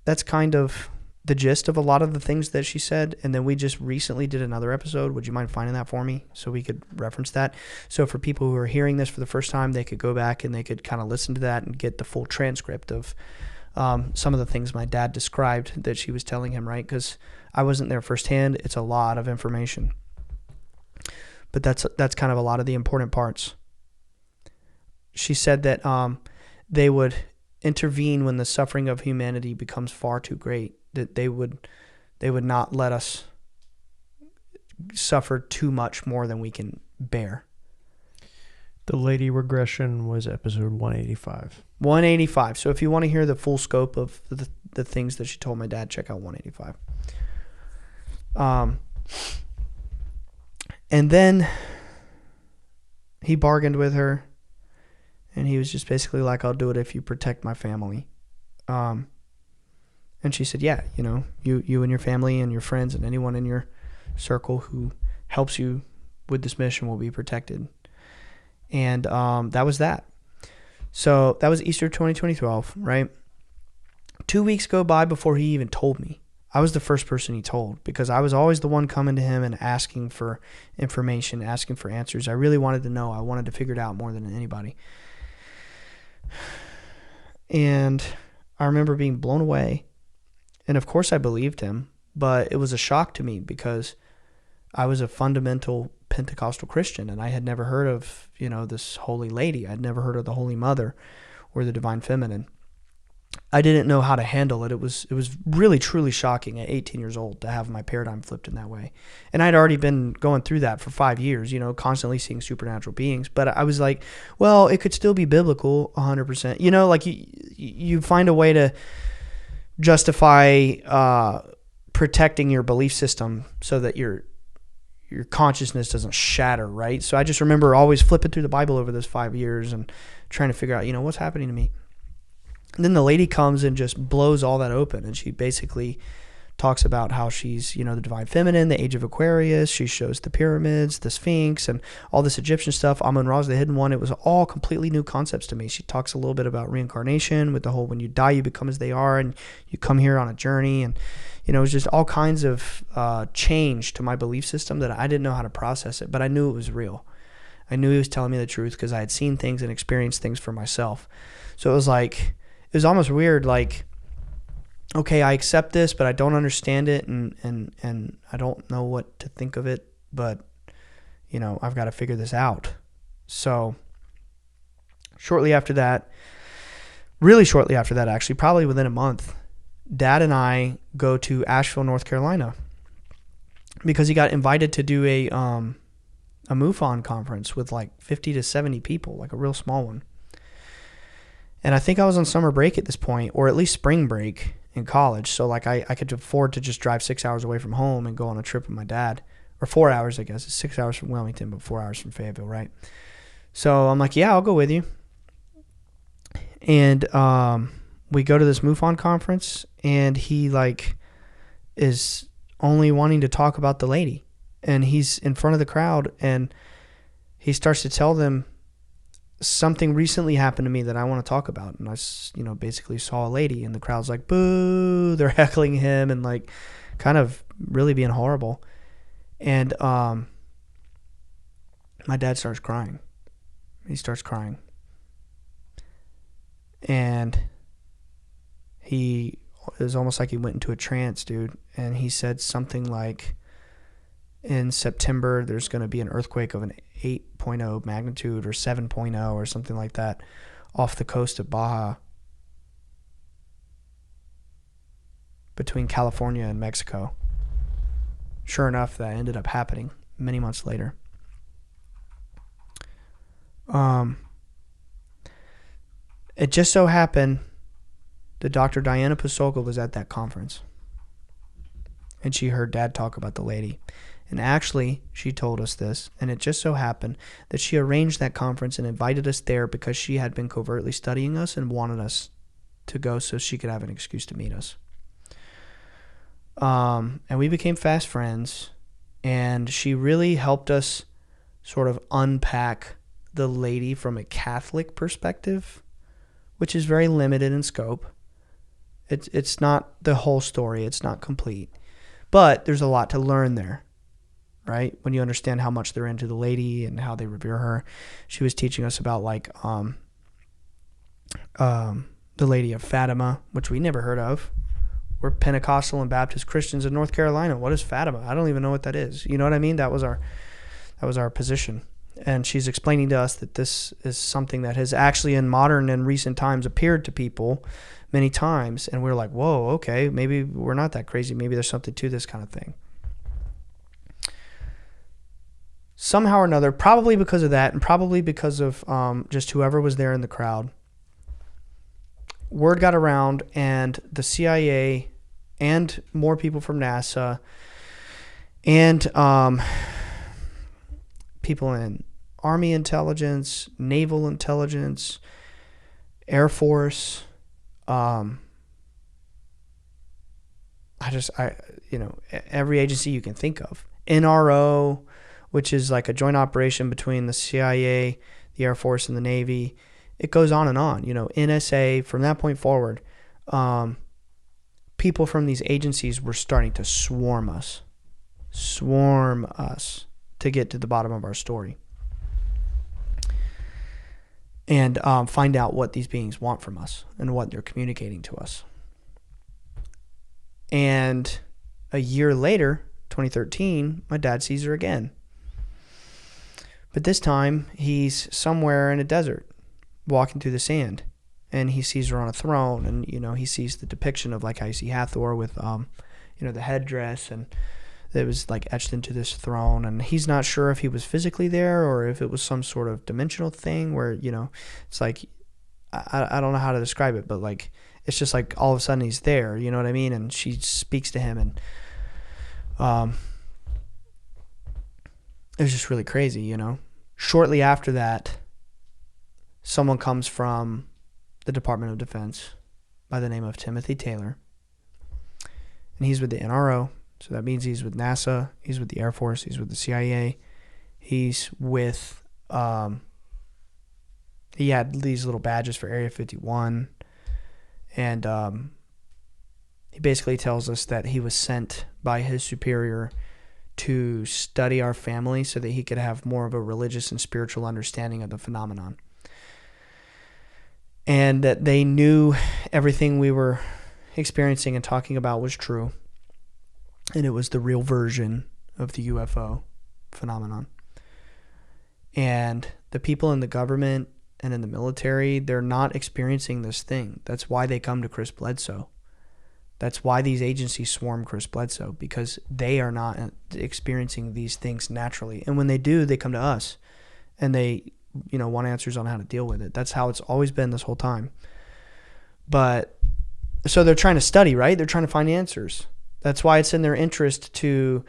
that's kind of the gist of a lot of the things that she said. And then we just recently did another episode. Would you mind finding that for me so we could reference that? So for people who are hearing this for the first time, they could go back and they could kind of listen to that and get the full transcript of some of the things my dad described that she was telling him, right? Because I wasn't there firsthand. It's a lot of information. But that's kind of a lot of the important parts. She said that they would intervene when the suffering of humanity becomes far too great, that they would not let us suffer too much more than we can bear. The lady regression was episode 185. 185. So if you want to hear the full scope of the things that she told my dad, check out 185. And then he bargained with her, and he was just basically like, I'll do it if you protect my family. And she said, yeah, you and your family and your friends and anyone in your circle who helps you with this mission will be protected. And that was that. So that was Easter 2012, right? 2 weeks go by before he even told me. I was the first person he told because I was always the one coming to him and asking for information, asking for answers. I really wanted to know. I wanted to figure it out more than anybody. And I remember being blown away. And of course I believed him, but it was a shock to me because I was a fundamental Pentecostal Christian and I had never heard of, this holy lady. I'd never heard of the Holy Mother or the Divine Feminine. I didn't know how to handle it. It was really, truly shocking at 18 years old to have my paradigm flipped in that way. And I'd already been going through that for 5 years, constantly seeing supernatural beings. But I was like, well, it could still be biblical 100%. Like you find a way to justify protecting your belief system so that your consciousness doesn't shatter, right? So I just remember always flipping through the Bible over those 5 years and trying to figure out, what's happening to me. And then the lady comes and just blows all that open. And she basically talks about how she's, the Divine Feminine, the Age of Aquarius. She shows the pyramids, the Sphinx, and all this Egyptian stuff. Amun-Ra's the Hidden One. It was all completely new concepts to me. She talks a little bit about reincarnation with the whole when you die, you become as they are, and you come here on a journey. And, it was just all kinds of change to my belief system that I didn't know how to process it, but I knew it was real. I knew he was telling me the truth because I had seen things and experienced things for myself. So it was like, it was almost weird, like, okay, I accept this, but I don't understand it, and I don't know what to think of it, but, you know, I've got to figure this out. So shortly after that, really shortly after that, actually, probably within a month, Dad and I go to Asheville, North Carolina, because he got invited to do a MUFON conference with like 50 to 70 people, like a real small one. And I think I was on summer break at this point, or at least spring break in college. So like I could afford to just drive 6 hours away from home and go on a trip with my dad. Or 4 hours, I guess. It's 6 hours from Wilmington, but 4 hours from Fayetteville, right? So I'm like, yeah, I'll go with you. And we go to this MUFON conference, and he like is only wanting to talk about the lady. And he's in front of the crowd, and he starts to tell them, something recently happened to me that I want to talk about. And I, basically saw a lady, and the crowd's like, boo, they're heckling him and like kind of really being horrible. And my dad starts crying. He starts crying. And it was almost like he went into a trance, dude. And he said something like, in September, there's going to be an earthquake of an 8.0 magnitude or 7.0 or something like that off the coast of Baja between California and Mexico. Sure enough, that ended up happening many months later. It just so happened that Dr. Diana Pasolka was at that conference, and she heard Dad talk about the lady. And actually, she told us this, and it just so happened that she arranged that conference and invited us there because she had been covertly studying us and wanted us to go so she could have an excuse to meet us. And we became fast friends, and she really helped us sort of unpack the lady from a Catholic perspective, which is very limited in scope. It's not the whole story. It's not complete. But there's a lot to learn there, right? When you understand how much they're into the lady and how they revere her. She was teaching us about like the Lady of Fatima, which we never heard of. We're Pentecostal and Baptist Christians in North Carolina. What is Fatima? I don't even know what that is. You know what I mean? That was our position. And she's explaining to us that this is something that has actually in modern and recent times appeared to people many times. And we're like, whoa, okay, maybe we're not that crazy. Maybe there's something to this kind of thing. Somehow or another, probably because of that and probably because of just whoever was there in the crowd, word got around, and the CIA and more people from NASA and people in Army intelligence, naval intelligence, Air Force, every agency you can think of, NRO, which is like a joint operation between the CIA, the Air Force, and the Navy. It goes on and on. NSA, from that point forward, people from these agencies were starting to swarm us to get to the bottom of our story and find out what these beings want from us and what they're communicating to us. And a year later, 2013, my dad sees her again. But this time, he's somewhere in a desert, walking through the sand, and he sees her on a throne, and he sees the depiction of like how you see Hathor with the headdress, and it was like etched into this throne, and he's not sure if he was physically there or if it was some sort of dimensional thing where it's like I don't know how to describe it, but like it's just like all of a sudden he's there, you know what I mean? And she speaks to him, and it was just really crazy, Shortly after that, someone comes from the Department of Defense by the name of Timothy Taylor, and he's with the NRO. So that means he's with NASA, he's with the Air Force, he's with the CIA, he's with, he had these little badges for Area 51, and he basically tells us that he was sent by his superior to study our family so that he could have more of a religious and spiritual understanding of the phenomenon. And that they knew everything we were experiencing and talking about was true. And it was the real version of the UFO phenomenon. And the people in the government and in the military, they're not experiencing this thing. That's why they come to Chris Bledsoe. That's why these agencies swarm Chris Bledsoe, because they are not experiencing these things naturally. And when they do, they come to us and they, want answers on how to deal with it. That's how it's always been this whole time. But so they're trying to study, right? They're trying to find answers. That's why it's in their interest to,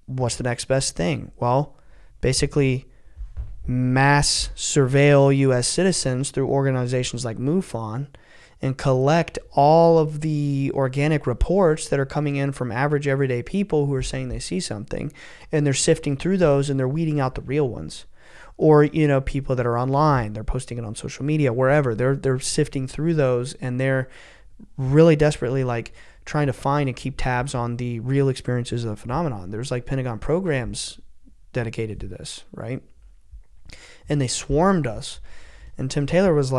what's the next best thing? Well, basically mass surveil U.S. citizens through organizations like MUFON and collect all of the organic reports that are coming in from average everyday people who are saying they see something, and they're sifting through those and they're weeding out the real ones. Or, people that are online, they're posting it on social media, wherever. They're sifting through those, and they're really desperately trying to find and keep tabs on the real experiences of the phenomenon. There's Pentagon programs dedicated to this, right? And they swarmed us. And Tim Taylor was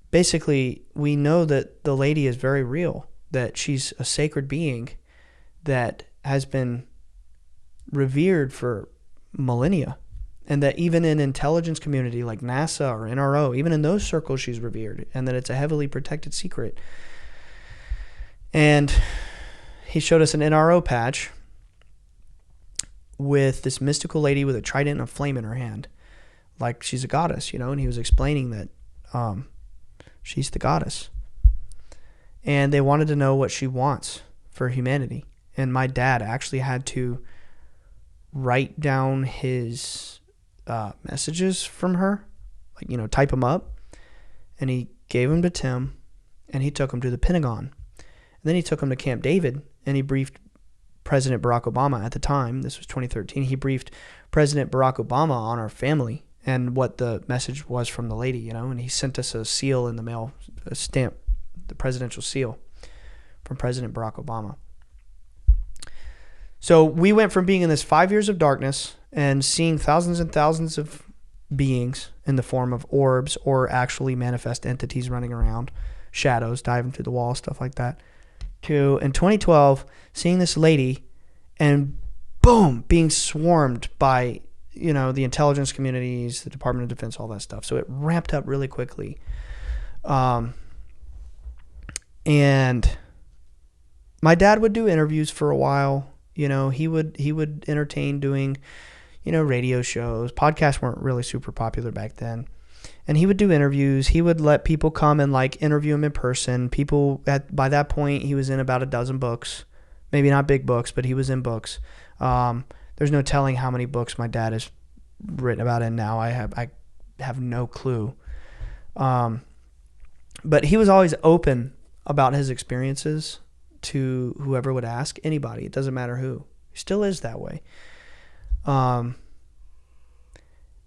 basically, we know that the lady is very real, that she's a sacred being that has been revered for millennia, and that even in intelligence community like NASA or NRO, even in those circles, she's revered, and that it's a heavily protected secret. And he showed us an NRO patch with this mystical lady with a trident and a flame in her hand, like she's a goddess, and he was explaining that she's the goddess. And they wanted to know what she wants for humanity. And my dad actually had to write down his messages from her, type them up. And he gave them to Tim, and he took them to the Pentagon. And then he took them to Camp David, and he briefed President Barack Obama at the time. This was 2013. He briefed President Barack Obama on our family and what the message was from the lady, and he sent us a seal in the mail, a stamp, the presidential seal from President Barack Obama. So we went from being in this 5 years of darkness and seeing thousands and thousands of beings in the form of orbs or actually manifest entities running around, shadows diving through the wall, stuff like that, to, in 2012, seeing this lady and boom, being swarmed by the intelligence communities, the Department of Defense, all that stuff. So it ramped up really quickly. And my dad would do interviews for a while. He would entertain doing, radio shows. Podcasts weren't really super popular back then. And he would do interviews. He would let people come and interview him in person. By that point, he was in about a dozen books. Maybe not big books, but he was in books. There's no telling how many books my dad has written about it now. I have no clue. But he was always open about his experiences to whoever would ask, anybody. It doesn't matter who. He still is that way.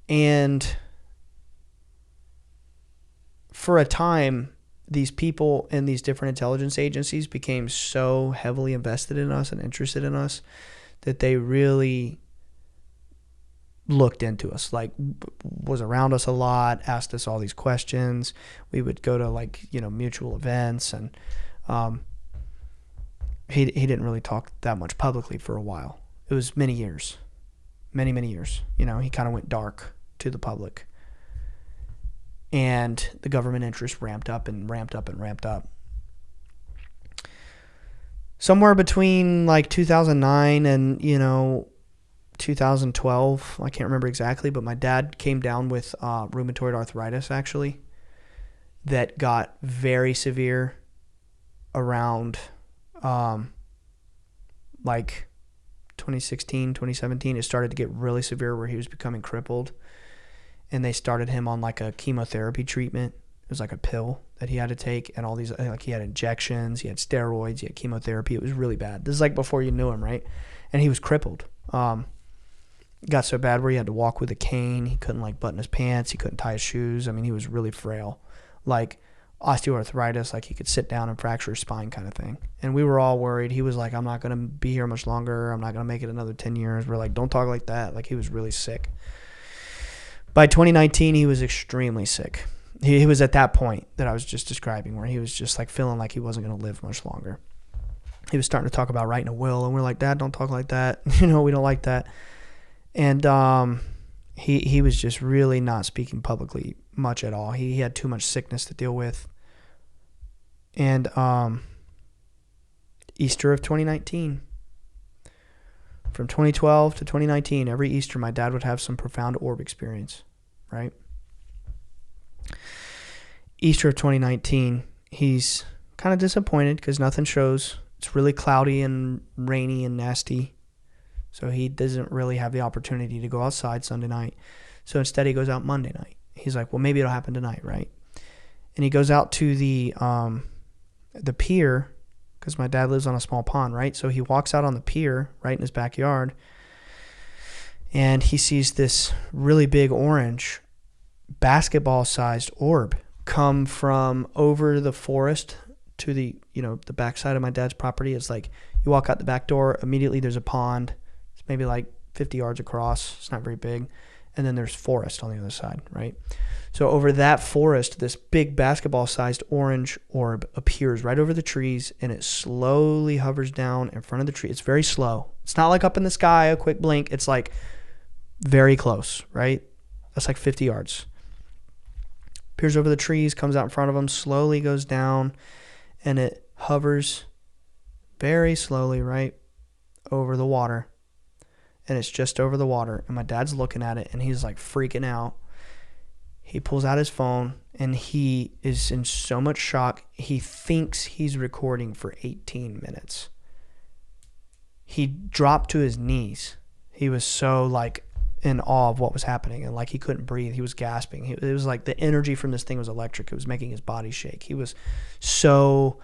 And for a time, these people in these different intelligence agencies became so heavily invested in us and interested in us that they really looked into us, was around us a lot, asked us all these questions. We would go to mutual events, and he didn't really talk that much publicly for a while. It was many years. Many years. He kind of went dark to the public. And the government interest ramped up and ramped up and ramped up. Somewhere between 2009 and 2012, I can't remember exactly, but my dad came down with rheumatoid arthritis, actually, that got very severe around 2016, 2017. It started to get really severe where he was becoming crippled, and they started him on a chemotherapy treatment. It was a pill that he had to take, and all these, he had injections, he had steroids, he had chemotherapy. It was really bad. This is before you knew him, right? And he was crippled. Got so bad where he had to walk with a cane. He couldn't button his pants. He couldn't tie his shoes. I mean, he was really frail. osteoarthritis, like he could sit down and fracture his spine kind of thing. And we were all worried. He was like, I'm not going to be here much longer. I'm not going to make it another 10 years. We're like, don't talk like that. Like, he was really sick. By 2019, he was extremely sick. He was at that point that I was just describing, where he was just like feeling like he wasn't going to live much longer. He was starting to talk about writing a will, and we're like, Dad, don't talk like that. We don't like that. And he was just really not speaking publicly much at all. He had too much sickness to deal with. And Easter of 2019, from 2012 to 2019, every Easter my dad would have some profound orb experience, right? Easter of 2019, he's kind of disappointed because nothing shows. It's really cloudy and rainy and nasty. So he doesn't really have the opportunity to go outside Sunday night. So instead he goes out Monday night. He's like, well, maybe it'll happen tonight, right? And he goes out to the pier, because my dad lives on a small pond, right? So he walks out on the pier right in his backyard, and he sees this really big orange basketball-sized orb come from over the forest to the backside of my dad's property. It's like you walk out the back door, immediately there's a pond. It's maybe like 50 yards across. It's not very big. And then there's forest on the other side, right? So over that forest, this big basketball-sized orange orb appears right over the trees, and it slowly hovers down in front of the tree. It's very slow. It's not like up in the sky, a quick blink. It's like very close, right? That's like 50 yards. Appears over the trees, comes out in front of them, slowly goes down, and it hovers very slowly right over the water. And it's just over the water. And my dad's looking at it, and he's like freaking out. He pulls out his phone, and he is in so much shock. He thinks he's recording for 18 minutes. He dropped to his knees. He was so like in awe of what was happening, and like he couldn't breathe. He was gasping. It was like the energy from this thing was electric. It was making his body shake. He was so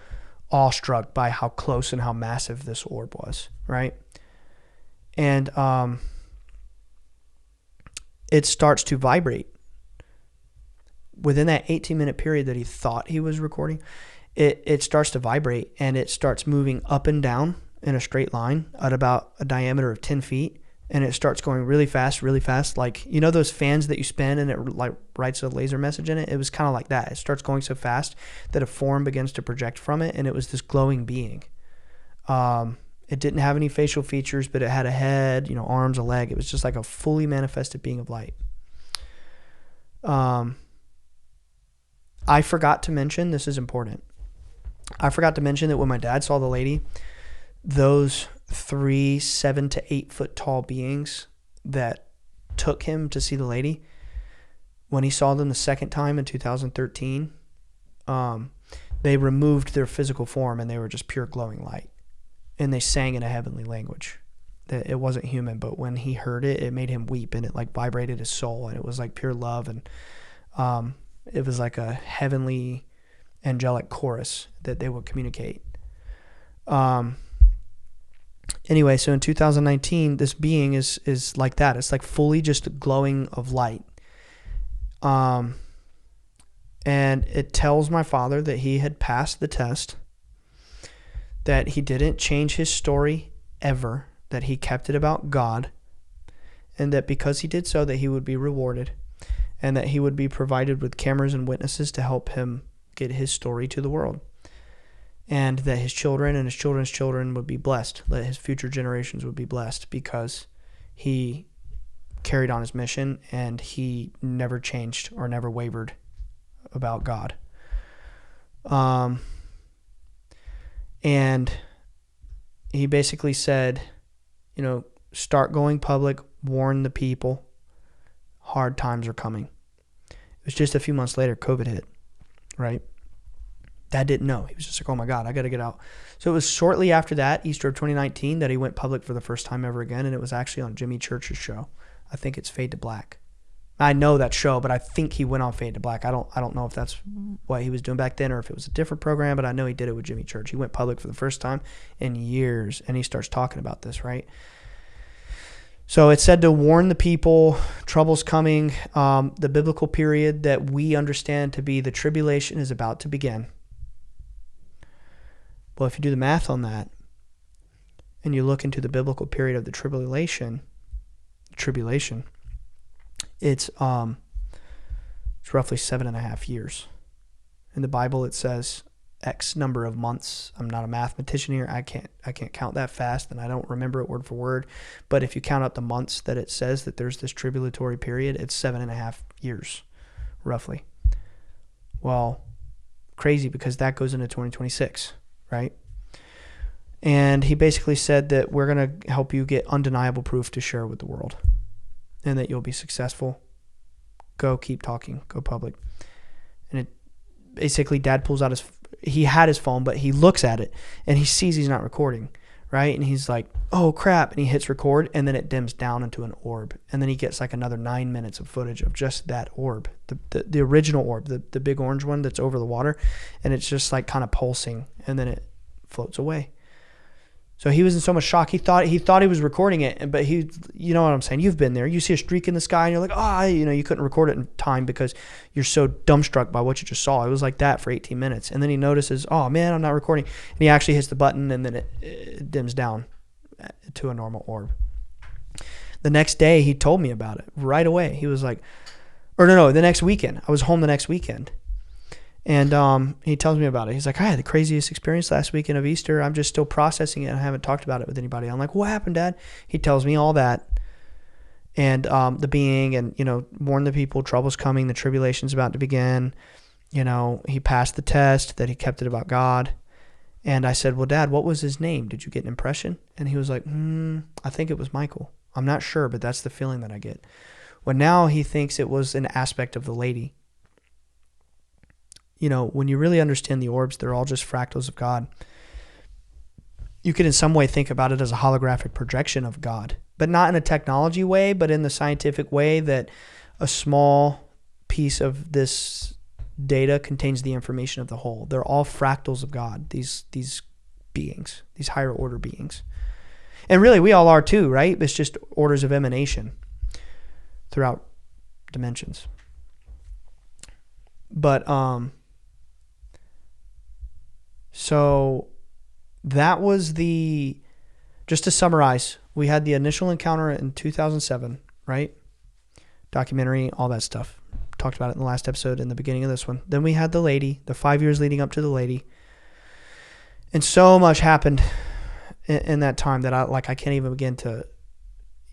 awestruck by how close and how massive this orb was, right? And it starts to vibrate. Within that 18-minute period that he thought he was recording, it starts to vibrate, and it starts moving up and down in a straight line at about a diameter of 10 feet. And it starts going really fast, like, those fans that you spin and it like writes a laser message in it? It was kind of like that. It starts going so fast that a form begins to project from it, and it was this glowing being. It didn't have any facial features, but it had a head, arms, a leg. It was just like a fully manifested being of light. I forgot to mention, this is important. I forgot to mention that when my dad saw the lady, those 3 7 to 8 foot tall beings that took him to see the lady, when he saw them the second time in 2013, they removed their physical form, and they were just pure glowing light. And they sang in a heavenly language. That it wasn't human, but when he heard it, it made him weep, and it like vibrated his soul, and it was like pure love, and it was like a heavenly angelic chorus that they would communicate. Anyway, so in 2019, this being is like that. It's like fully just glowing of light. And it tells my father that he had passed the test, that he didn't change his story ever, that he kept it about God, and that because he did so, that he would be rewarded, and that he would be provided with cameras and witnesses to help him get his story to the world. And that his children and his children's children would be blessed, that his future generations would be blessed, because he carried on his mission and he never changed or never wavered about God. And he basically said, start going public, warn the people, hard times are coming. It was just a few months later, COVID hit, right? Dad didn't know. He was just like, oh my God, I got to get out. So it was shortly after that, Easter of 2019, that he went public for the first time ever again. And it was actually on Jimmy Church's show. I think it's Fade to Black. I know that show, but I think he went on Fade to Black. I don't know if that's what he was doing back then or if it was a different program, but I know he did it with Jimmy Church. He went public for the first time in years, and he starts talking about this, right? So it said to warn the people, trouble's coming. The biblical period that we understand to be the tribulation is about to begin. Well, if you do the math on that, and you look into the biblical period of the tribulation, it's roughly 7.5 years. In the Bible, it says X number of months. I'm not a mathematician here. I can't count that fast, and I don't remember it word for word. But if you count up the months that it says that there's this tribulatory period, it's 7.5 years, roughly. Well, crazy, because that goes into 2026, right? And he basically said that we're going to help you get undeniable proof to share with the world, and that you'll be successful. Go keep talking. Go public. And it basically, Dad pulls out he had his phone, but he looks at it and he sees he's not recording, right? And he's like, oh crap. And he hits record, and then it dims down into an orb. And then he gets like another 9 minutes of footage of just that orb, the original orb, the big orange one that's over the water. And it's just like kind of pulsing, and then it floats away. So he was in so much shock. He thought he was recording it, but you know what I'm saying? You've been there. You see a streak in the sky, and you're like, you couldn't record it in time because you're so dumbstruck by what you just saw. It was like that for 18 minutes. And then he notices, oh man, I'm not recording. And he actually hits the button, and then it dims down to a normal orb. The next day, he told me about it right away. He was like, the next weekend. I was home the next weekend. And he tells me about it. He's like, I had the craziest experience last weekend of Easter. I'm just still processing it. I haven't talked about it with anybody. I'm like, what happened, Dad? He tells me all that. And the being, and, warn the people, trouble's coming. The tribulation's about to begin. He passed the test, that he kept it about God. And I said, well, Dad, what was his name? Did you get an impression? And he was like, I think it was Michael. I'm not sure, but that's the feeling that I get. Well, now he thinks it was an aspect of the lady. When you really understand the orbs, they're all just fractals of God. You could in some way think about it as a holographic projection of God, but not in a technology way, but in the scientific way that a small piece of this data contains the information of the whole. They're all fractals of God, these beings, these higher order beings. And really, we all are too, right? It's just orders of emanation throughout dimensions. But, so that was just to summarize, we had the initial encounter in 2007, right? Documentary, all that stuff. Talked about it in the last episode, in the beginning of this one. Then we had the lady, the 5 years leading up to the lady. And so much happened in that time that I can't even begin to,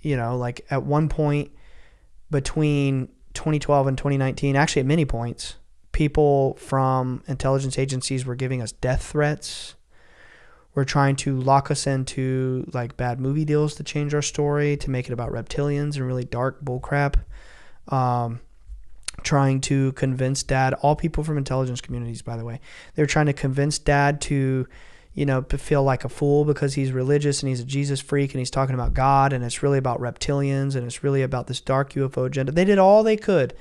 at one point between 2012 and 2019, actually at many points, people from intelligence agencies were giving us death threats. We're trying to lock us into bad movie deals to change our story, to make it about reptilians and really dark bullcrap. Trying to convince Dad, all people from intelligence communities, by the way, they were trying to convince Dad to, feel like a fool because he's religious and he's a Jesus freak and he's talking about God, and it's really about reptilians and it's really about this dark UFO agenda. They did all they could.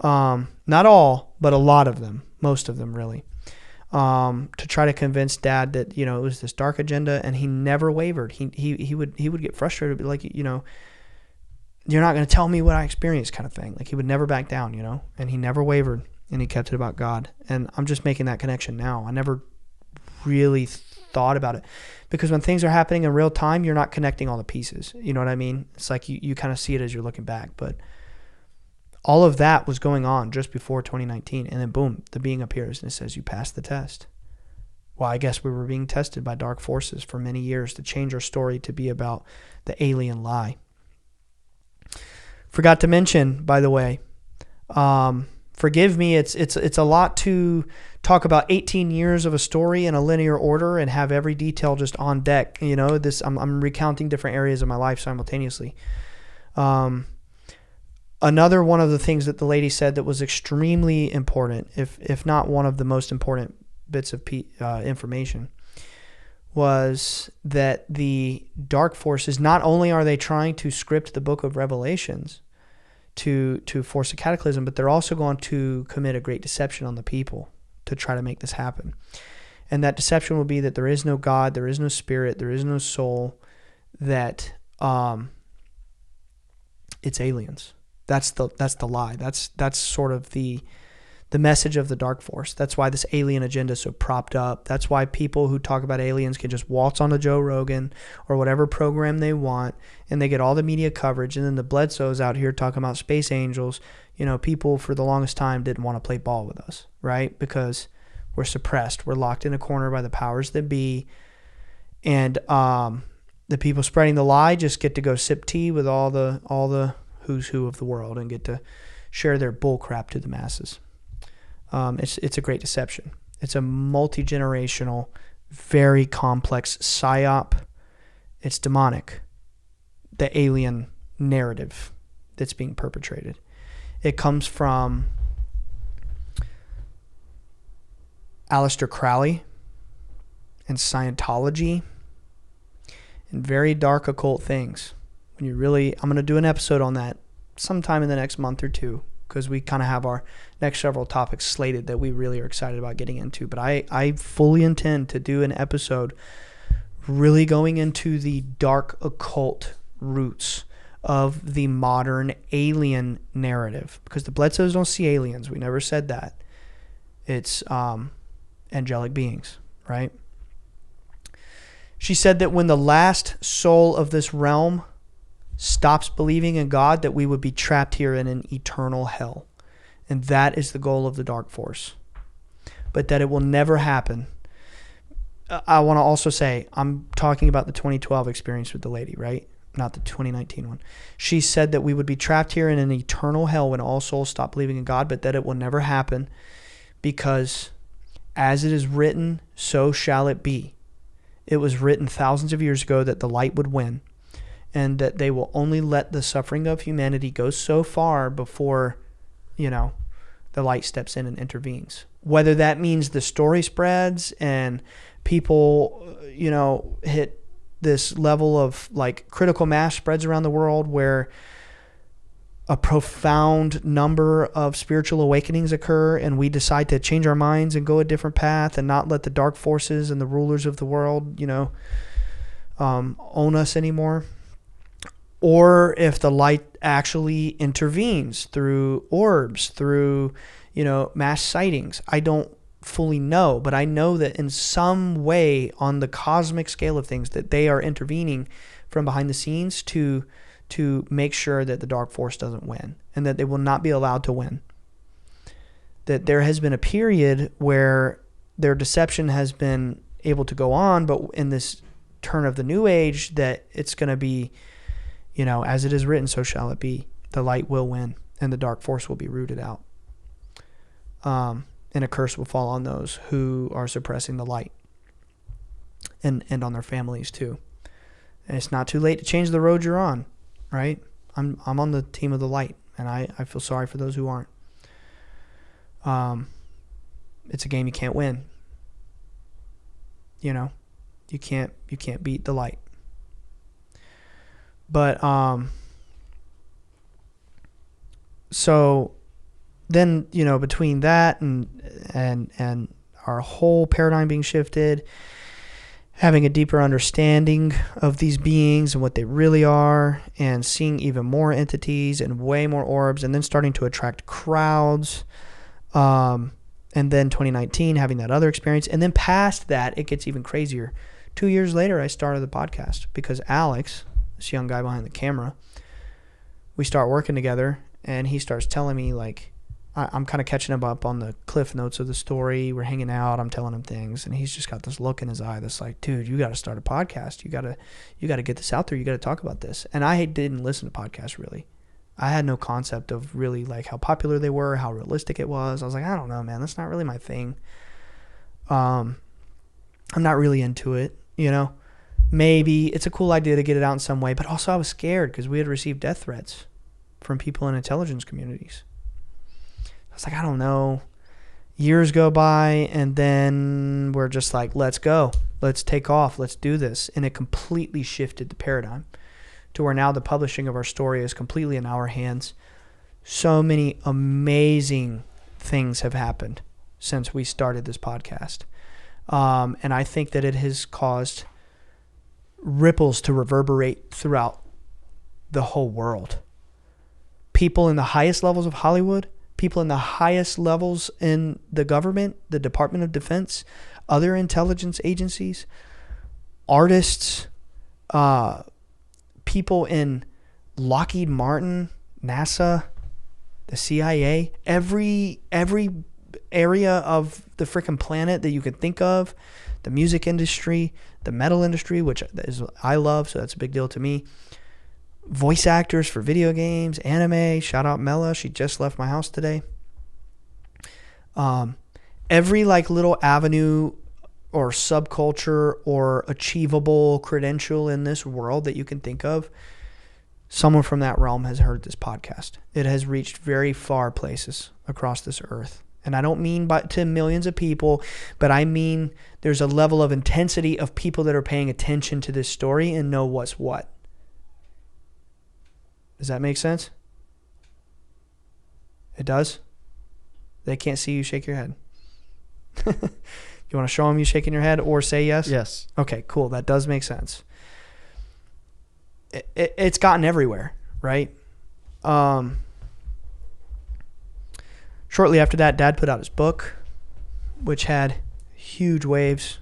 Not all, but a lot of them, most of them really, to try to convince Dad that, it was this dark agenda, and he never wavered. He would get frustrated, be like, you're not going to tell me what I experienced, kind of thing. He would never back down, and he never wavered, and he kept it about God. And I'm just making that connection now. I never really thought about it, because when things are happening in real time, you're not connecting all the pieces. You know what I mean? It's like you kind of see it as you're looking back, but all of that was going on just before 2019. And then boom, the being appears and it says, you passed the test. Well, I guess we were being tested by dark forces for many years to change our story to be about the alien lie. Forgot to mention, by the way, forgive me, it's a lot to talk about 18 years of a story in a linear order and have every detail just on deck. I'm recounting different areas of my life simultaneously. Another one of the things that the lady said that was extremely important, if not one of the most important bits of information, was that the dark forces, not only are they trying to script the book of Revelations to force a cataclysm, but they're also going to commit a great deception on the people to try to make this happen. And that deception will be that there is no God, there is no spirit, there is no soul, that It's aliens. That's the lie. That's sort of the message of the dark force. That's why this alien agenda is so propped up. That's why people who talk about aliens can just waltz onto Joe Rogan or whatever program they want, and they get all the media coverage. And then the Bledsoes out here talking about space angels. People for the longest time didn't want to play ball with us, right? Because we're suppressed. We're locked in a corner by the powers that be. And the people spreading the lie just get to go sip tea with all the who's who of the world and get to share their bull crap to the masses. It's a great deception. It's a multi-generational, very complex psyop. It's demonic. The alien narrative that's being perpetrated. It comes from Aleister Crowley and Scientology and very dark occult things. I'm going to do an episode on that sometime in the next month or two, because we kind of have our next several topics slated that we really are excited about getting into. But I fully intend to do an episode really going into the dark occult roots of the modern alien narrative, because the Bledsoes don't see aliens. We never said that. It's angelic beings, right? She said that when the last soul of this realm stops believing in God, that we would be trapped here in an eternal hell. And that is the goal of the dark force. But that it will never happen. I want to also say, I'm talking about the 2012 experience with the lady, right? Not the 2019 one. She said that we would be trapped here in an eternal hell when all souls stop believing in God, but that it will never happen, because as it is written, so shall it be. It was written thousands of years ago that the light would win, and that they will only let the suffering of humanity go so far before, the light steps in and intervenes. Whether that means the story spreads and people, hit this level of critical mass spreads around the world, where a profound number of spiritual awakenings occur and we decide to change our minds and go a different path and not let the dark forces and the rulers of the world, own us anymore. Or if the light actually intervenes through orbs, through, mass sightings. I don't fully know, but I know that in some way on the cosmic scale of things, that they are intervening from behind the scenes to make sure that the dark force doesn't win, and that they will not be allowed to win. That there has been a period where their deception has been able to go on, but in this turn of the new age, that it's going to be, as it is written, so shall it be. The light will win, and the dark force will be rooted out. And a curse will fall on those who are suppressing the light, and on their families too. And it's not too late to change the road you're on, right? I'm on the team of the light, and I feel sorry for those who aren't. It's a game you can't win. You can't beat the light. But so then, between that and our whole paradigm being shifted, having a deeper understanding of these beings and what they really are, and seeing even more entities and way more orbs, and then starting to attract crowds, and then 2019 having that other experience, and then past that it gets even crazier. 2 years later I started the podcast because Alex, this young guy behind the camera, we start working together, and he starts telling me, I'm kind of catching him up on the cliff notes of the story. We're hanging out. I'm telling him things, and he's just got this look in his eye that's like, dude, you got to start a podcast. You got to get this out there. You got to talk about this. And I didn't listen to podcasts really. I had no concept of really how popular they were, how realistic it was. I was like, I don't know, man. That's not really my thing. I'm not really into it, Maybe it's a cool idea to get it out in some way, but also I was scared because we had received death threats from people in intelligence communities. I was like, I don't know. Years go by, and then we're just like, let's go. Let's take off. Let's do this. And it completely shifted the paradigm to where now the publishing of our story is completely in our hands. So many amazing things have happened since we started this podcast. And I think that it has caused ripples to reverberate throughout the whole world. people in the highest levels of Hollywood, people in the highest levels in the government, the Department of Defense, other intelligence agencies, artists, people in Lockheed Martin, NASA, the CIA, every area of the freaking planet that you could think of, the music industry, the metal industry, which is I love, so that's a big deal to me. Voice actors for video games, anime. Shout out Mela, she just left my house today. Every like little avenue or subculture or achievable credential in this world that you can think of, someone from that realm has heard this podcast. It has reached very far places across this earth. And I don't mean to millions of people, but I mean there's a level of intensity of people that are paying attention to this story and know what's what. Does that make sense? It does? They can't see you shake your head. You want to show them you shaking your head or say yes? Yes. Okay, cool. That does make sense. It's gotten everywhere, right? Shortly after that, Dad put out his book, which had huge waves.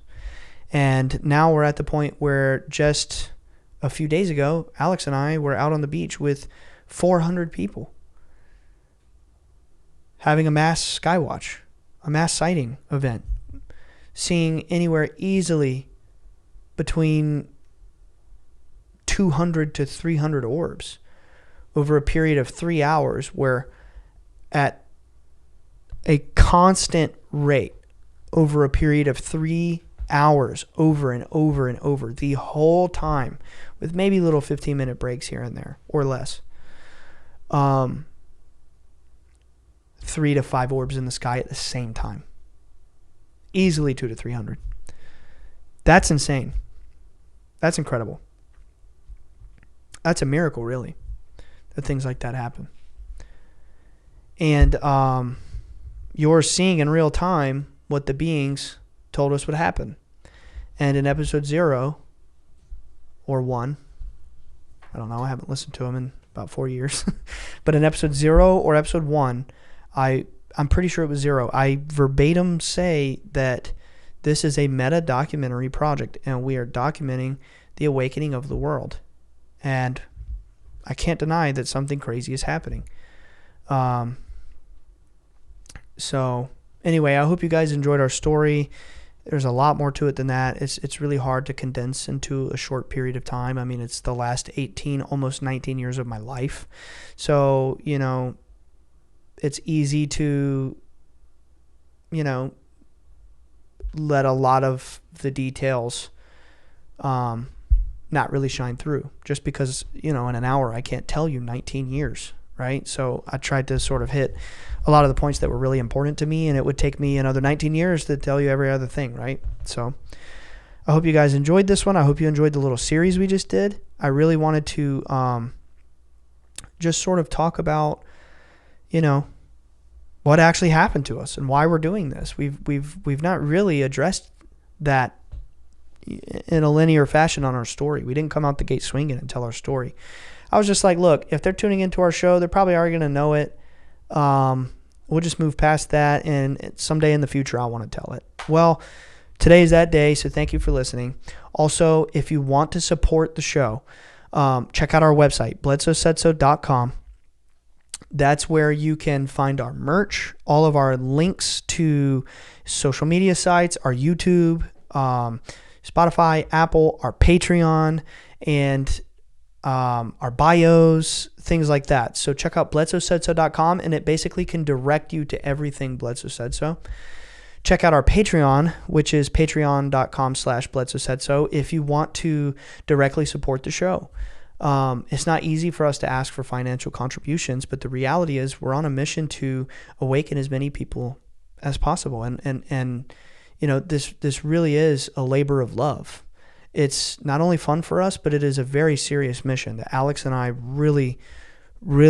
And now we're at the point where just a few days ago, Alex and I were out on the beach with 400 people having a mass skywatch, a mass sighting event, seeing anywhere easily between 200 to 300 orbs over a period of 3 hours, where at a constant rate over a period of 3 hours, over and over and over, the whole time, with maybe little 15-minute breaks here and there or less. 3 to 5 orbs in the sky at the same time. Easily 200 to 300. That's insane. That's incredible. That's a miracle, really, that things like that happen. And you're seeing in real time what the beings told us would happen. And in episode 0 or 1, I don't know, I haven't listened to them in about 4 years. But in episode 0 or episode 1, I'm pretty sure it was 0, I verbatim say that this is a meta documentary project and we are documenting the awakening of the world. And I can't deny that something crazy is happening. So anyway, I hope you guys enjoyed our story. There's a lot more to it than that. It's really hard to condense into a short period of time. I mean, it's the last 18, almost 19 years of my life. So, you know, it's easy to, you know, let a lot of the details not really shine through, just because, you know, in an hour I can't tell you 19 years, right? So I tried to sort of hit a lot of the points that were really important to me, and it would take me another 19 years to tell you every other thing, right? So I hope you guys enjoyed this one. I hope you enjoyed the little series we just did. I really wanted to just sort of talk about, you know, what actually happened to us and why we're doing this. We've not really addressed that in a linear fashion on our story. We didn't come out the gate swinging and tell our story. I was just like, look, if they're tuning into our show, they're probably already going to know it. We'll just move past that, and someday in the future, I want to tell it. Well, today is that day, so thank you for listening. Also, if you want to support the show, check out our website, bledsoesaidso.com. That's where you can find our merch, all of our links to social media sites, our YouTube, Spotify, Apple, our Patreon, and our bios, things like that. So check out bledsoesaidso.com, and it basically can direct you to everything Bledsoe Said So. Check out our Patreon, which is patreon.com/bledsoesaidso, if you want to directly support the show. It's not easy for us to ask for financial contributions, but the reality is we're on a mission to awaken as many people as possible. And you know, this really is a labor of love. It's not only fun for us, but it is a very serious mission that Alex and I really put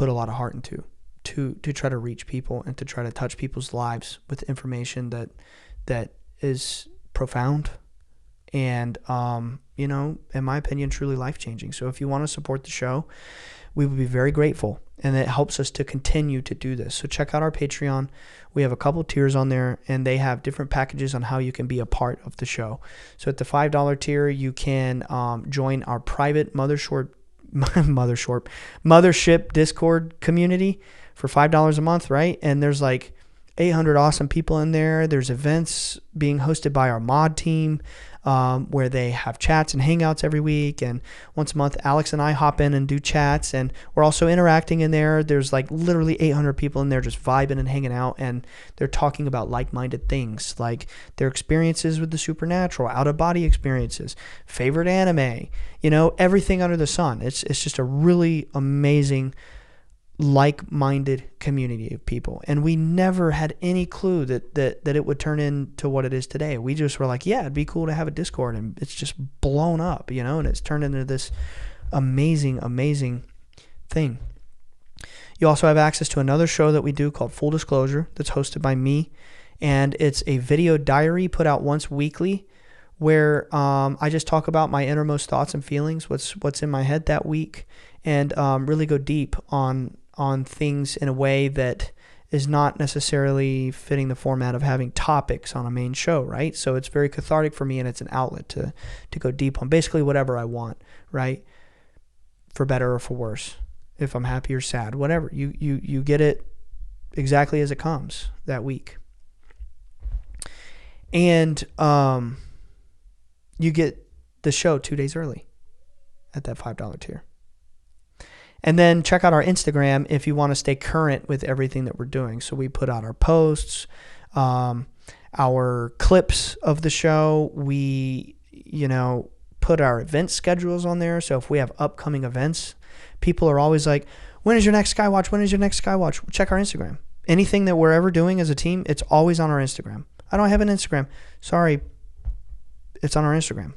a lot of heart into, to try to reach people and to try to touch people's lives with information that is profound and in my opinion, truly life-changing. So if you want to support the show, we would be very grateful, and it helps us to continue to do this. So check out our Patreon. We have a couple tiers on there, and they have different packages on how you can be a part of the show. So at the $5 tier, you can join our private mothership Discord community for $5 a month, right? And there's like 800 awesome people in there. There's events being hosted by our mod team, where they have chats and hangouts every week. And once a month, Alex and I hop in and do chats, and we're also interacting in there. There's like literally 800 people in there just vibing and hanging out, and they're talking about like-minded things, like their experiences with the supernatural, out-of-body experiences, favorite anime, everything under the sun. It's just a really amazing like-minded community of people, and we never had any clue that it would turn into what it is today. We just were like, yeah, it'd be cool to have a Discord, and it's just blown up, and it's turned into this amazing thing. You also have access to another show that we do called Full Disclosure, that's hosted by me, and it's a video diary put out once weekly, where I just talk about my innermost thoughts and feelings, what's in my head that week, and really go deep on things in a way that is not necessarily fitting the format of having topics on a main show, right? So it's very cathartic for me, and it's an outlet to go deep on basically whatever I want, right? For better or for worse. If I'm happy or sad, whatever. You get it exactly as it comes that week. And you get the show 2 days early at that $5 tier. And then check out our Instagram if you want to stay current with everything that we're doing. So we put out our posts, our clips of the show. We, put our event schedules on there. So if we have upcoming events, people are always like, when is your next Skywatch? When is your next Skywatch? Check our Instagram. Anything that we're ever doing as a team, it's always on our Instagram. I don't have an Instagram. Sorry. It's on our Instagram.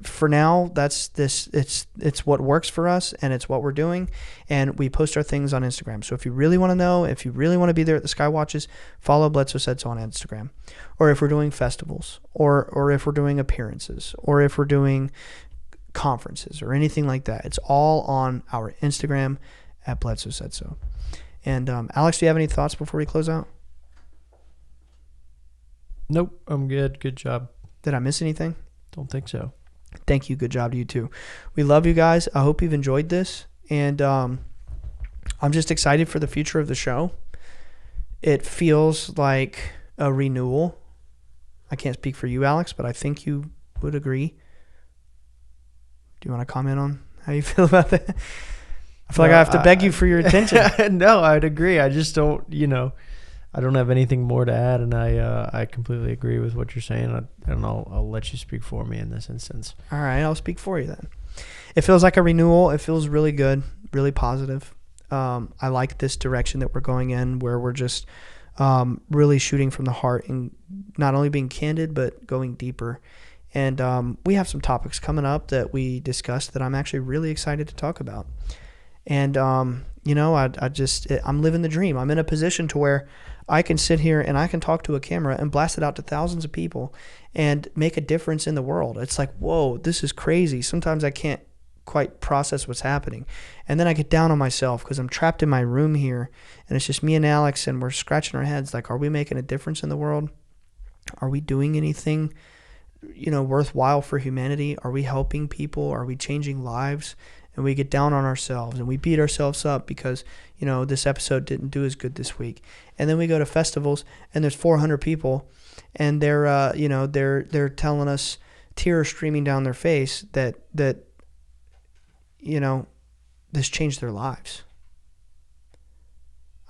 For now, it's what works for us, and it's what we're doing, and we post our things on Instagram. So if you really want to know, if you really want to be there at the Skywatches, follow Bledsoe Said So on Instagram. Or if we're doing festivals, or if we're doing appearances, or if we're doing conferences or anything like that, it's all on our Instagram at Bledsoe Said So. And Alex, do you have any thoughts before we close out? Nope, I'm good. Good job. Did I miss anything? Don't think so. Thank you. Good job to you too. We love you guys. I hope you've enjoyed this. And I'm just excited for the future of the show. It feels like a renewal. I can't speak for you, Alex, but I think you would agree. Do you want to comment on how you feel about that? I feel like I have to beg you for your attention. No, I'd agree. I just don't, I don't have anything more to add, and I completely agree with what you're saying, and I'll let you speak for me in this instance. All right, I'll speak for you then. It feels like a renewal. It feels really good, really positive. I like this direction that we're going in, where we're just really shooting from the heart and not only being candid, but going deeper. And we have some topics coming up that we discussed that I'm actually really excited to talk about. And, I'm living the dream. I'm in a position to where I can sit here and I can talk to a camera and blast it out to thousands of people and make a difference in the world. It's like, whoa, this is crazy. Sometimes I can't quite process what's happening. And then I get down on myself because I'm trapped in my room here, and it's just me and Alex, and we're scratching our heads like, are we making a difference in the world? Are we doing anything, worthwhile for humanity? Are we helping people? Are we changing lives? And we get down on ourselves and we beat ourselves up because, this episode didn't do as good this week. And then we go to festivals and there's 400 people, and they're telling us, tears streaming down their face, that this changed their lives.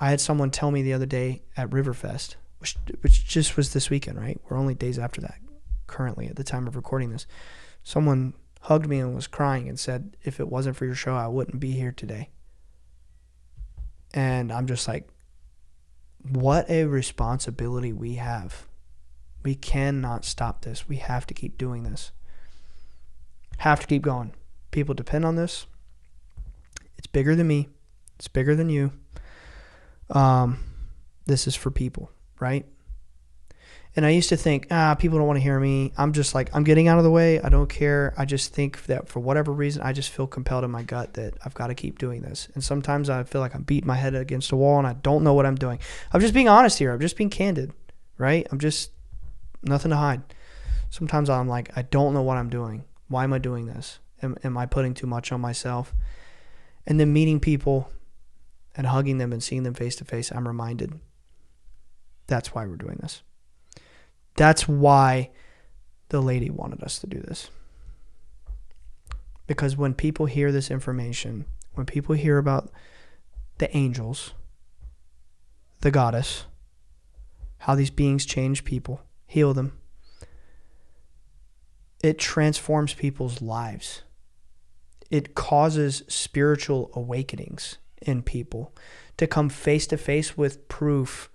I had someone tell me the other day at Riverfest, which just was this weekend, right? We're only days after that currently at the time of recording this. Someone hugged me and was crying and said, if it wasn't for your show, I wouldn't be here today. And I'm just like, what a responsibility we have. We cannot stop this. We have to keep doing this. Have to keep going. People depend on this. It's bigger than me. It's bigger than you. This is for people, right? And I used to think, people don't want to hear me. I'm just like, I'm getting out of the way. I don't care. I just think that for whatever reason, I just feel compelled in my gut that I've got to keep doing this. And sometimes I feel like I'm beating my head against a wall and I don't know what I'm doing. I'm just being honest here. I'm just being candid, right? I'm just nothing to hide. Sometimes I'm like, I don't know what I'm doing. Why am I doing this? Am I putting too much on myself? And then meeting people and hugging them and seeing them face to face, I'm reminded that's why we're doing this. That's why the lady wanted us to do this. Because when people hear this information, when people hear about the angels, the goddess, how these beings change people, heal them, it transforms people's lives. It causes spiritual awakenings in people to come face to face with proof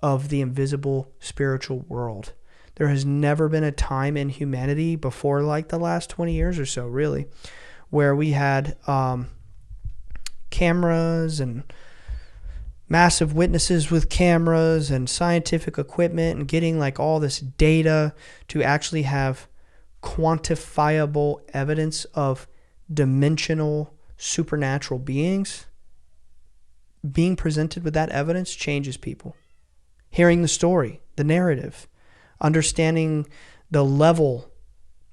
of the invisible spiritual world. There has never been a time in humanity before like the last 20 years or so, really, where we had cameras and massive witnesses with cameras and scientific equipment and getting like all this data to actually have quantifiable evidence of dimensional supernatural beings. Being presented with that evidence changes people. Hearing the story, the narrative, understanding the level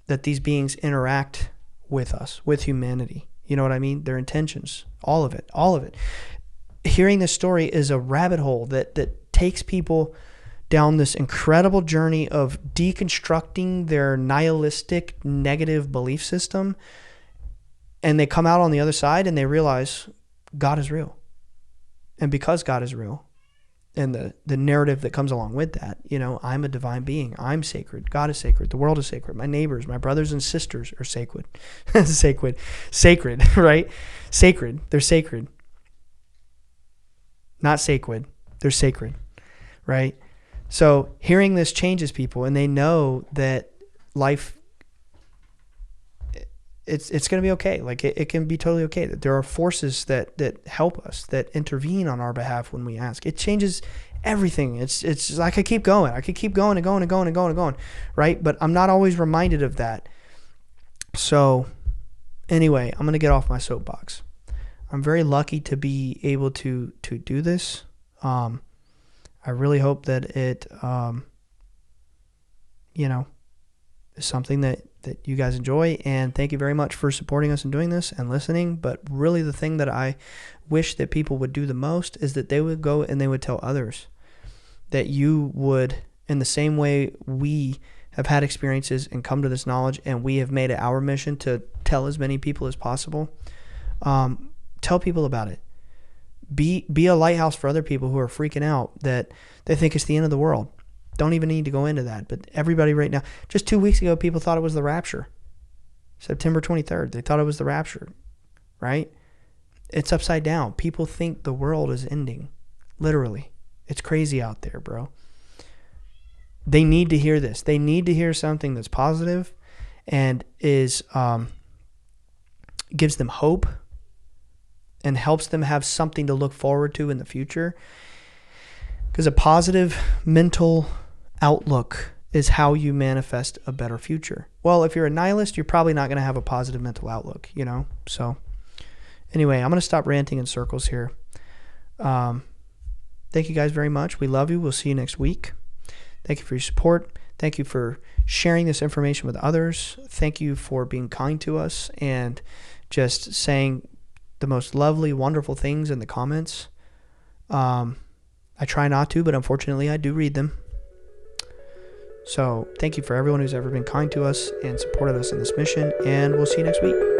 that these beings interact with us, with humanity. You know what I mean? Their intentions, all of it. Hearing this story is a rabbit hole that takes people down this incredible journey of deconstructing their nihilistic, negative belief system. And they come out on the other side and they realize God is real. And because God is real, and the narrative that comes along with that, I'm a divine being. I'm sacred. God is sacred. The world is sacred. My neighbors, my brothers and sisters are sacred. Sacred, right? Sacred. They're sacred. Not sacred. They're sacred, right? So hearing this changes people, and they know that life, it's going to be okay. Like it can be totally okay. That there are forces that help us, that intervene on our behalf when we ask. It changes everything. It's I could keep going. I could keep going and going and going and going and going, right? But I'm not always reminded of that. So anyway, I'm going to get off my soapbox. I'm very lucky to be able to do this. I really hope that it, is something that you guys enjoy, and thank you very much for supporting us and doing this and listening. But really the thing that I wish that people would do the most is that they would go and they would tell others, that you would, in the same way we have had experiences and come to this knowledge, and we have made it our mission to tell as many people as possible. Tell people about it. Be a lighthouse for other people who are freaking out that they think it's the end of the world. Don't even need to go into that. But everybody right now, just 2 weeks ago, people thought it was the rapture. September 23rd, they thought it was the rapture, right? It's upside down. People think the world is ending. Literally. It's crazy out there, bro. They need to hear this. They need to hear something that's positive and is gives them hope and helps them have something to look forward to in the future. Because a positive mental outlook is how you manifest a better future. Well, if you're a nihilist, you're probably not going to have a positive mental outlook, So anyway, I'm going to stop ranting in circles here. Thank you guys very much. We love you. We'll see you next week. Thank you for your support. Thank you for sharing this information with others. Thank you for being kind to us and just saying the most lovely, wonderful things in the comments. I try not to, but unfortunately I do read them. So thank you for everyone who's ever been kind to us and supported us in this mission, and we'll see you next week.